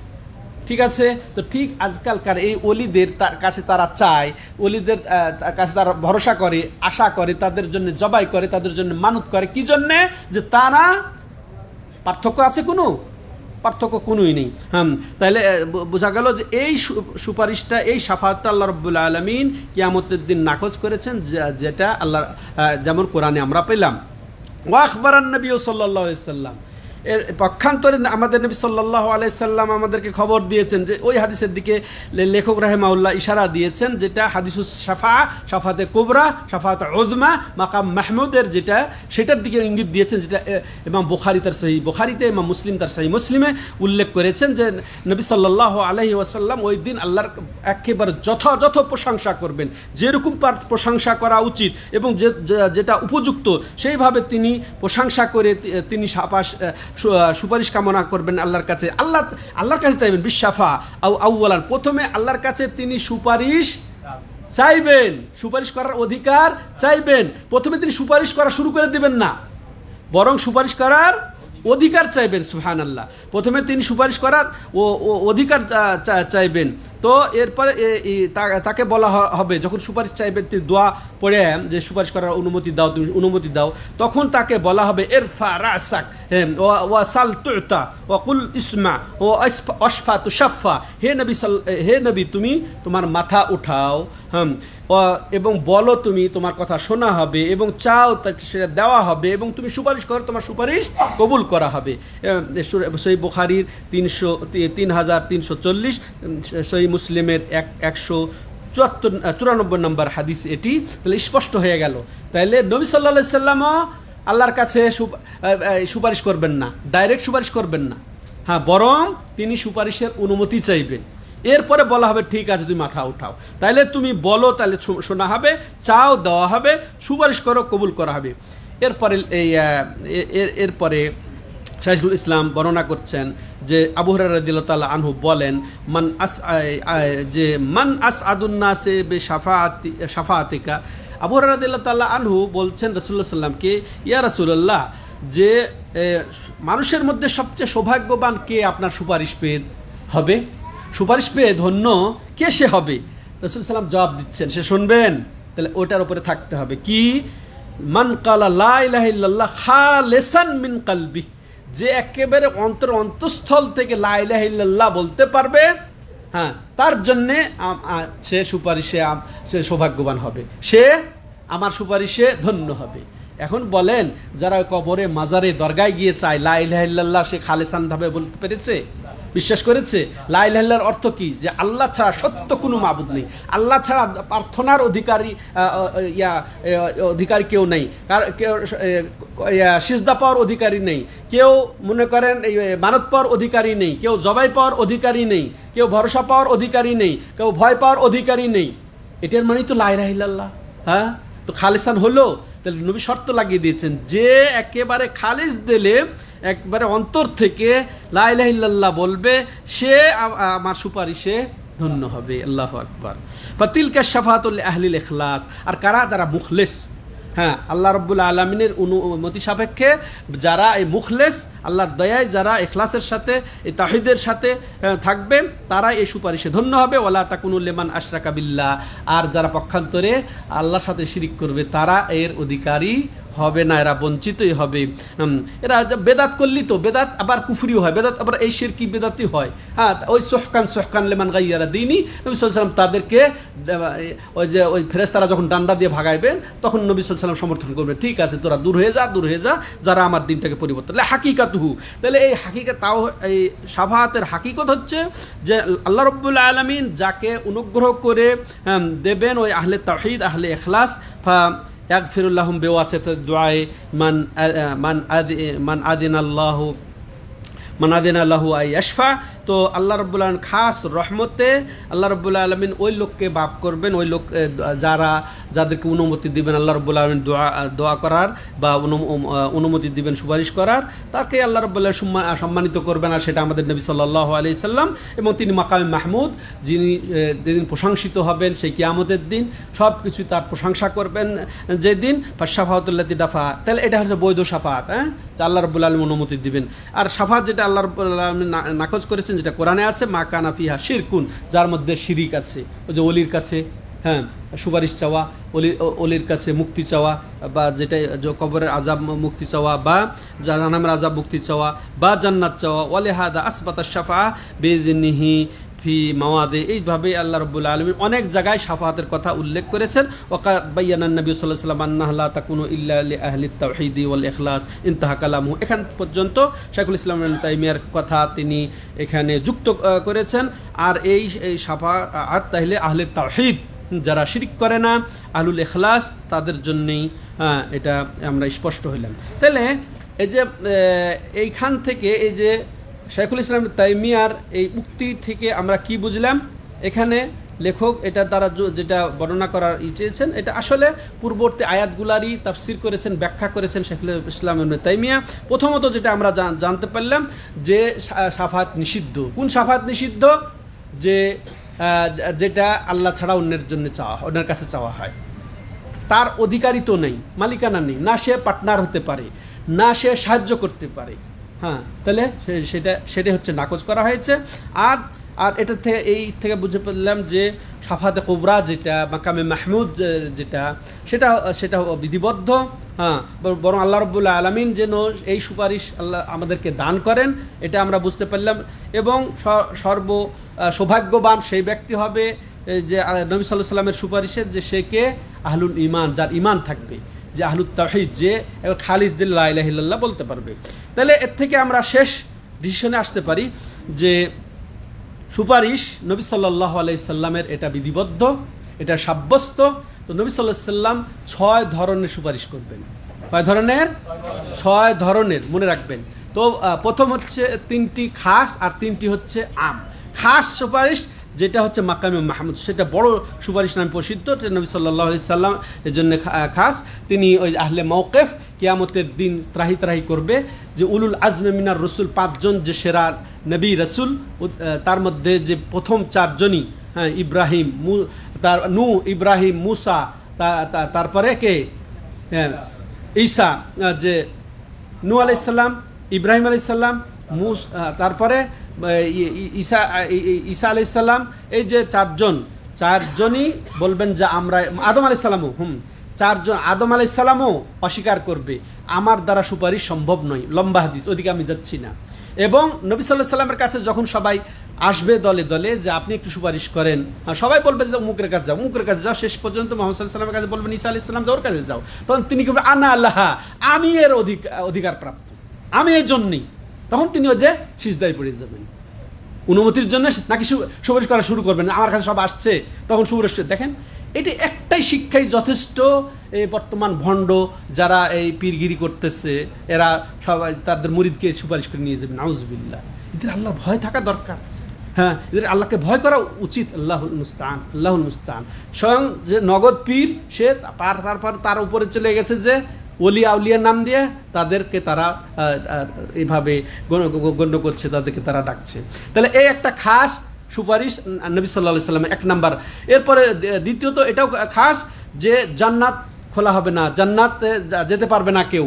ঠিক আছে, তো ঠিক আজকালকার এই অলিদের কাছে তারা চায়, অলিদের কাছে তারা ভরসা করে, আশা করে, তাদের জন্য জবাই করে, তাদের জন্য মানত করে, কি জন্যে? যে তারা পার্থক্য আছে, কোনো পার্থক্য কোনোই নেই। তাহলে বোঝা গেল যে এই সুপারিশটা, এই শাফাআতটা আল্লাহ রাব্বুল আলামিন কিয়ামতের দিন নাকচ করেছেন, যেটা আল্লাহ যেমন কোরআনে আমরা পেলাম। ওয়া আখবারান নবী সাল্লাল্লাহু আলাইহি সাল্লাম, এর পক্ষান্তরে আমাদের নবী সাল্লাল্লাহু আলাইহি সাল্লাম আমাদেরকে খবর দিয়েছেন যে ওই হাদিসের দিকে লেখক রাহিমাহুল্লাহ ইশারা দিয়েছেন, যেটা হাদিসুস শাফা, শাফাতে কুবরা, শাফাতে উযমা, মাকাম মাহমুদের যেটা, সেটার দিকে ইঙ্গিত দিয়েছেন, যেটা ইমাম বুখারী তার সহিহ বুখারীতে, ইমাম মুসলিম তার সহিহ মুসলিমে উল্লেখ করেছেন যে নবী সাল্লাল্লাহু আলাইহি ওয়াসাল্লাম ওই দিন আল্লাহর একেবারে যথাযথ প্রশংসা করবেন, যেরকম তার প্রশংসা করা উচিত এবং যেটা উপযুক্ত সেইভাবে তিনি প্রশংসা করে তিনি সুপারিশ কামনা করবেন আল্লাহর কাছে, আল্লাহর কাছে চাইবেন। বিশাফা আউয়ালান, প্রথমে আল্লাহর কাছে তিনি সুপারিশ চাইবেন, সুপারিশ করার অধিকার চাইবেন। প্রথমে তিনি সুপারিশ করা শুরু করে দিবেন না, বরং সুপারিশ করার অধিকার চাইবেন। সুবহানাল্লাহ, প্রথমে তিনি সুপারিশ করার অধিকার চাইবেন। তো এরপরে তাকে বলা হবে, যখন সুপারিশ চাইবেন তিনি দোয়া পড়ে যে সুপারিশ করার অনুমতি দাও, তুমি অনুমতি দাও, তখন তাকে বলা হবে ইরফা রাসাক ওয়া সাল তুতা ওয়া কুল ইসমা ওয়া আশফা তুশাফা, হে নবী তুমি তোমার মাথা উঠাও, এবং বলো তুমি তোমার কথা শোনা হবে, এবং চাও সেটা দেওয়া হবে, এবং তুমি সুপারিশ করো তোমার সুপারিশ কবুল করা হবে। সহিহ বুখারীর 3340, সহিহ মুসলিমের 194 নম্বর হাদিস এটি। তাহলে স্পষ্ট হয়ে গেল, তাইলে নবী সাল্লাল্লাহু আলাইহি সাল্লামও আল্লাহর কাছে সুপারিশ করবেন না, ডাইরেক্ট সুপারিশ করবেন না, হ্যাঁ, বরং তিনি সুপারিশের অনুমতি চাইবেন। এরপরে বলা হবে ঠিক আছে তুমি মাথা উঠাও, তাইলে তুমি বলো, তাহলে শোনা হবে, চাও দেওয়া হবে, সুপারিশ করো কবুল করা হবে। এরপরে শাইখুল ইসলাম বর্ণনা করছেন যে আবু হুরায়রা রাদিয়াল্লাহু তাআলা আনহু বলেন, মান আসআদুন নাসে বিশাফাআতিকা। আবু হুরায়রা রাদিয়াল্লাহু তাআলা আনহু বলছেন রাসূলুল্লাহ সাল্লামকে, ইয়া রাসূলুল্লাহ, যে মানুষের মধ্যে সবচেয়ে সৌভাগ্যবান কে আপনার সুপারিশ পেয়ে হবে, সুপারিশ পেয়ে ধন্য কে সে হবে? রাসূল সাল্লাম জবাব দিচ্ছেন, সে শুনবেন, তাহলে ওটার উপরে থাকতে হবে কি? মান কালা লা ইলাহা ইল্লাল্লাহ খালিসান মিন কলবি, যে একেবারে অন্তঃস্থল থেকে লা ইলাহা ইল্লাল্লাহ বলতে পারবে, হ্যাঁ, তার জন্যে সে সুপারিশে সে সৌভাগ্যবান হবে, সে আমার সুপারিশে ধন্য হবে। এখন বলেন, যারা কবরে মাজারে দরগায় গিয়ে চায় লা ইলাহা ইল্লাল্লাহ, সে খালিসানভাবে বলতে পেরেছে, বিশ্বাস করেছে? লা ইলাহা ইল্লাল্লাহর অর্থ কি? যে আল্লাহ ছাড়া সত্য কোনো মাবুদ নেই, আল্লাহ ছাড়া প্রার্থনার অধিকারী কেউ নেই, সিজদা পাওয়ার অধিকারী নেই, কেউ মনে করেন এই মানত পাওয়ার অধিকারী নেই, কেউ জবাই পাওয়ার অধিকারী নেই, কেউ ভরসা পাওয়ার অধিকারী নেই, কেউ ভয় পাওয়ার অধিকারী নেই। এটার মানেই তো লা ইলাহা ইল্লাল্লাহ। হ্যাঁ, তো খালিসান হলো। তাহলে নবী শর্ত লাগিয়ে দিয়েছেন যে একেবারে খালিস দিলে, একবারে অন্তর থেকে লা ইলাহা ইল্লাল্লাহ বলবে, সে আমার সুপারিশে ধন্য হবে। আল্লাহু আকবার। ফাতিলকা শাফাতুল আহলিল ইখলাস। আর কারা? যারা মুখলেস। হ্যাঁ, আল্লাহ রাব্বুল আলামিনের অনুমতি সাপেক্ষে যারা এই মুখলেস, আল্লাহর দয়ায় যারা ইখলাসের সাথে, এই তাওহীদের সাথে থাকবে, তারা এই সুপারিশে ধন্য হবে। ওয়ালা তাকুনু লিমান আশরাকা বিল্লাহ। আর যারা পক্ষান্তরে আল্লাহর সাথে শিরিক করবে, তারা এর অধিকারী হবে না, এরা বঞ্চিতই হবে। এরা বেদাত করলি তো বেদাত আবার কুফরিও হয়, বেদাত আবার এই শিরকি বেদাতই হয়। হ্যাঁ, ওই সোহকান লেমান গাইয়ারা দিনই নবী সাল্লাল্লাহু আলাইহি ওয়াসাল্লাম তাদেরকে ওই ফেরেশতারা যখন ডান্ডা দিয়ে ভাগাইবেন, তখন নবী সাল্লাল্লাহু আলাইহি ওয়াসাল্লাম সমর্থন করবেন, ঠিক আছে তোরা দূর হয়ে যা, যারা আমার দিনটাকে পরিবর্তন। হাকিকাতুহু। তাহলে এই হাকিকাত, তাও এই শাফাআতের হাকিকত হচ্ছে যে আল্লাহ রাব্বুল আলামিন যাকে অনুগ্রহ করে দেবেন ওই আহলে তাওহীদ, আহলে ইখলাস, ইয়াগফিরুল্লাহুম বিওয়াসিতাত দুআয়ে মান আদিনা লাহু আই ইয়াশফা। তো আল্লাহ রাব্বুল আলামিন খাস রহমতে আল্লাহ রাব্বুল আলামিন ওই লোককে মাফ করবেন, ওই লোক যাদেরকে অনুমতি দিবেন আল্লাহ রাব্বুল আলামিন দোয়া করার বা অনুমতি দিবেন সুপারিশ করার, তাকে আল্লাহ রাব্বুল আলামিন সম্মানিত করবেন। আর সেটা আমাদের নবী সাল্লাল্লাহু আলাইহি সাল্লাম, এবং তিনি মাকামে মাহমুদ, যিনি যেদিন প্রশংসিত হবেন সেই কিয়ামতের দিন, সব কিছু তার প্রশংসা করবেন যেদিন। ফাশফাআতুল্লাতি দাফা। তাহলে এটা হচ্ছে বৈধ শাফাআত। হ্যাঁ, আল্লাহ রাব্বুল আলামিন অনুমতি দিবেন। আর শাফাআত যেটা আল্লাহ রাব্বুল আলামিন নাকচ করেছেন, যেটা কোরআনে আছে, মা কানা ফিহা শিরকুন, যার মধ্যে শিরিক আছে, ওই যে অলির কাছে হ্যাঁ সুপারিশ চাওয়া, অলির কাছে মুক্তি চাওয়া, বা যেটা কবরের আযাব মুক্তি চাওয়া, বা জাহান্নামের আযাব মুক্তি চাওয়া, বা জান্নাত চাওয়া। ওয়ালিহাদা আসবাতা শাফাআ বিইযনিহি ফি মাওয়াদে। এইভাবে আল্লাহ রাব্বুল আলামিন অনেক জায়গায় শাফাআতের কথা উল্লেখ করেছেন। ওয়াকাদ বায়ানা নবী সাল্লাল্লাহু আলাইহি ওয়াসাল্লাম আন্নাহা লা তাকুনু ইল্লা লি আহলিত তাওহীদ ওয়াল ইখলাস। ইনতাহা কালামু। এখান পর্যন্ত শাইখুল ইসলাম ইবনে তাইমিয়ার কথা তিনি এখানে যুক্ত করেছেন। আর এই শাফাআত তাহলে আহলে তাওহীদ, যারা শিরিক করে না, আহলুল ইখলাস, তাদের জন্যই এটা আমরা স্পষ্ট হইলাম। তাহলে এই যে এইখান থেকে এই যে শাইখুল ইসলাম তাইমিয়ার এই উক্তি থেকে আমরা কি বুঝলাম? এখানে লেখক এটা দ্বারা যেটা বর্ণনা করার চেয়েছেন, এটা আসলে পূর্ববর্তী আয়াতগুলারই তাফসির করেছেন, ব্যাখ্যা করেছেন শাইখুল ইসলাম ইবনে তাইমিয়া। প্রথমত যেটা আমরা জানতে পারলাম যে শাফাআত নিষিদ্ধ। কোন শাফাআত নিষিদ্ধ? যেটা আল্লাহ ছাড়া অন্যের জন্য অন্যের কাছে চাওয়া হয়, তার অধিকারিত্ব নেই, মালিকানা নেই, না সে পার্টনার হতে পারে, না সে সাহায্য করতে পারে। হ্যাঁ, তাহলে সেটা হচ্ছে নাকচ করা হয়েছে। আর এটা থেকে বুঝতে পারলাম যে শাফাআতে কুবরা যেটা মাকামে মাহমুদ যেটা, সেটা বিধিবদ্ধ। হ্যাঁ, বরং আল্লাহ রাব্বুল আলামিন যেন এই সুপারিশ আল্লাহ আমাদেরকে দান করেন, এটা আমরা বুঝতে পারলাম। এবং সৌভাগ্যবান সেই ব্যক্তি হবে যে নবী সাল্লাল্লাহু আলাইহি ওয়াসাল্লামের সুপারিশের, যে সে কে? আহলুল ঈমান, যার ঈমান থাকবে, যে আহলুত তাওহীদ, যে খালিস দিল লা ইলাহা ইল্লাল্লাহ বলতে পারবে। তাহলে এর থেকে আমরা শেষ ডিসিশনে আসতে পারি যে সুপারিশ নবী সাল্লাল্লাহু আলাইহি সাল্লামের এটা বিধিবদ্ধ, এটা সাব্যস্ত। তো নবী সাল্লাল্লাহু আলাইহি সাল্লাম 6 ধরনের সুপারিশ করবেন। কয় ধরনের? 6 ধরনের, মনে রাখবেন। তো প্রথম হচ্ছে 3টি খাস আর 3টি হচ্ছে আম। খাস সুপারিশ যেটা হচ্ছে মাকামে মাহমুদ, সেটা বড় সুপারিশ নামে প্রসিদ্ধ, নবী সাল্লাল্লাহু আলাইহি সাল্লাম এর জন্য খাস। তিনি ওই আহলে মওকিফ কিয়ামতের দিন ত্রাহি করবে যে উলুল আজমে মিনার রসুল, 5 জন যে সেরা নবী রসুল, তার মধ্যে যে প্রথম 4 জনই, হ্যাঁ, ইব্রাহিম, ইব্রাহিম, মুসা, তারপরে কে? হ্যাঁ, ঈসা, যে নূহ আলাইহিস সালাম, ইব্রাহিম আলাইহিস সালাম, তারপরে ঈসা আলাইহিস সালাম। এই যে 4 জনই বলবেন যে আমরা, আদম আলাইহিস সালামও 4 জন, আদম আলাইহিস সালামও অস্বীকার করবে, আমার দ্বারা সুপারিশ সম্ভব নয়। লম্বা হাদিস, ওদিকে আমি যাচ্ছি না। এবং নবী সাল্লাল্লাহু আলাইহি সাল্লামের কাছে যখন সবাই আসবে দলে দলে যে আপনি একটু সুপারিশ করেন, সবাই বলবে যে মুখের কাছে যাও, শেষ পর্যন্ত মুহাম্মদ সাল্লাল্লাহু আলাইহি সাল্লামের কাছে বলবেন ঈসা আলাইহিস সালাম, ওর কাছে যাও। তখন তিনি বলবেন আনা আল্লাহ, আমি এর অধিকার প্রাপ্ত, আমি এই জন্যই। তখন তিনি ওই যে সিজদায় পড়ে যাবেন অনুমতির জন্য, নাকি সুপারিশ করা শুরু করবেন। আমার কাছে সব আসছে, তখন সুপারিশ। দেখেন এটি একটাই শিক্ষাই যথেষ্ট। এই বর্তমান ভণ্ড যারা এই পীরগিরি করতেছে, এরা সবাই তাদের মুরিদকে সুপারিশ করে নিয়ে যাবে, নাউজুবিল্লাহ। এদের আল্লাহর ভয় থাকা দরকার। হ্যাঁ, এদের আল্লাহকে ভয় করা উচিত। আল্লাহুল মুস্তাআন, আল্লাহুল মুস্তাআন। স্বয়ং যে নগদ পীর, সে তারপর তার উপরে চলে গেছে যে ওলি আউলিয়ার নাম দিয়ে তাদেরকে তারা এইভাবে গণ্য করছে, তাদেরকে তারা ডাকছে। তাহলে এই একটা খাস সুপারিশ নবী সাল্লাল্লাহু আলাইহি সাল্লাম, এক নাম্বার। এরপরে দ্বিতীয়ত এটাও খাস যে জান্নাত খোলা হবে না, জান্নাতে যেতে পারবে না কেউ।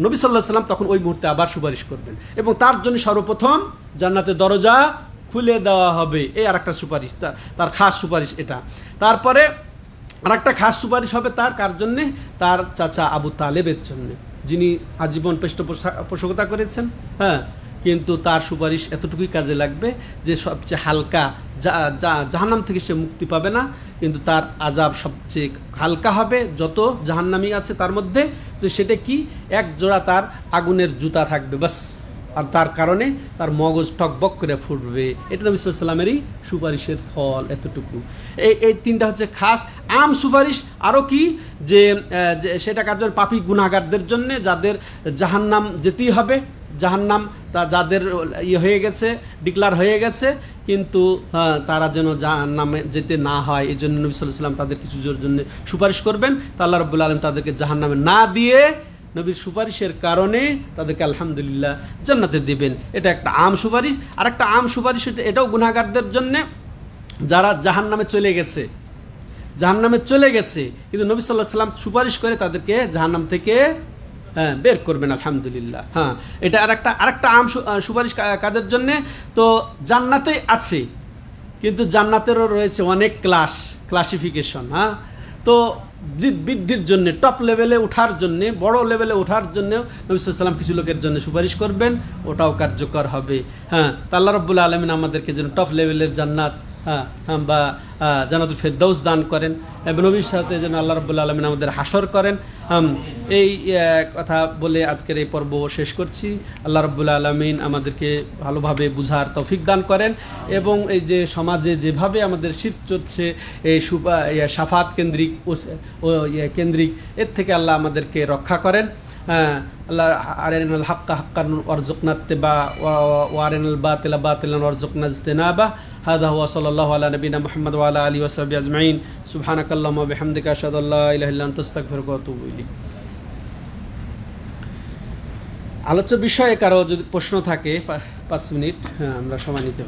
নবী সাল্লাল্লাহু আলাইহি সাল্লাম তখন ওই মুহূর্তে আবার সুপারিশ করবেন এবং তার জন্য সর্বপ্রথম জান্নাতের দরজা খুলে দেওয়া হবে। এই আর একটা সুপারিশ, তার খাস সুপারিশ এটা। তারপরে আর একটা খাস সুপারিশ হবে তার কার জন্যে? তার চাচা আবু তালেবের জন্যে, যিনি আজীবন পৃষ্ঠপোষকতা করেছেন। হ্যাঁ, কিন্তু তার সুপারিশ এতটুকুই কাজে লাগবে যে সবচেয়ে হালকা, জাহান্নাম থেকে সে মুক্তি পাবে না, কিন্তু তার আযাব সবচেয়ে হালকা হবে যত জাহান্নামী আছে তার মধ্যে। তো সেটা কি? এক জোড়া তার আগুনের জুতা থাকবে বাস, আর তার কারণে তার মগজ টকবক করে ফুটবে। এটা নবী সাল্লাল্লাহু আলাইহি ওয়াসাল্লামেরই সুপারিশের ফল, এতটুকু। এই তিনটা হচ্ছে খাস আম সুপারিশ। আরও কি যে সেটা কার জন্য? পাপী গুনাহগারদের জন্যে, যাদের জাহান্নাম যেতেই হবে, জাহান্নাম যাদের হয়ে গেছে, ডিক্লার হয়ে গেছে, কিন্তু তারা যেন জাহান্নামে যেতে না হয়, এই জন্য নবী সাল্লাল্লাহু আলাইহি ওয়াসাল্লাম তাদের কিছু জন্য সুপারিশ করবেন। তা আল্লাহ রাব্বুল আলামিন তাদেরকে জাহান্নামে না দিয়ে নবীর সুপারিশের কারণে তাদেরকে আলহামদুলিল্লাহ জান্নাতে দিবেন। এটা একটা আম সুপারিশ। আর একটা আম সুপারিশ এটাও গুনাহগারদের জন্যে, যারা জাহান্নামে চলে গেছে, জাহান্নামে চলে গেছে, কিন্তু নবী সাল্লাল্লাহু আলাইহি ওয়াসাল্লাম সুপারিশ করে তাদেরকে জাহান্নাম থেকে বের করবেন, আলহামদুলিল্লাহ। হ্যাঁ, এটা আরেকটা আম সুপারিশ কাদের জন্যে? তো জান্নাতে আছে, কিন্তু জান্নাতেরও রয়েছে অনেক ক্লাসিফিকেশন। হ্যাঁ, তো বৃদ্ধির জন্য, টপ লেভেলে ওঠার জন্যে, বড় লেভেলে ওঠার জন্য নবী সাল্লাল্লাহু আলাইহি ওয়াসাল্লাম কিছু লোকের জন্য সুপারিশ করবেন, ওটাও কার্যকর হবে। হ্যাঁ, তা আল্লাহ রাব্বুল আলামিন আমাদেরকে যেন টপ লেভেলের জান্নাত বা জান্নাতুল ফেরদাউস দান করেন, এবং নবীর সাথে যেন আল্লাহ রাব্বুল আলামিন আমাদের হাসর করেন। এই কথা বলে আজকের এই পর্ব শেষ করছি। আল্লাহ রাব্বুল আলামিন আমাদেরকে ভালোভাবে বুঝার তৌফিক দান করেন, এবং এই যে সমাজে যেভাবে আমাদের শিরক চলছে, এই শাফাত কেন্দ্রিক কেন্দ্রিক, এর থেকে আল্লাহ আমাদেরকে রক্ষা করেন। আল্লাহ আরিনাল হাক্কা হাক্কান ওয়ারযুকনা ইত্তিবা ওয়া আরিনাল বাতিলা বাতিলান ওয়ারযুকনা ইজতিনাবা। হাযা হুয়া সাল্লাল্লাহু আলা নবিনা মুহাম্মদ ওয়া আলা আলিহি ওয়া সাহবিহি আজমাইন। সুবহানাকাল্লাহুম্মা ওয়া বিহামদিকা আশহাদু আল্লা ইলাহা ইল্লা আনতা আস্তাগফিরুকা ওয়া আতুবু ইলাইক। আলোচ্য বিষয়ে কারো যদি প্রশ্ন থাকে 5 মিনিট আমরা সময় নিতে পারি।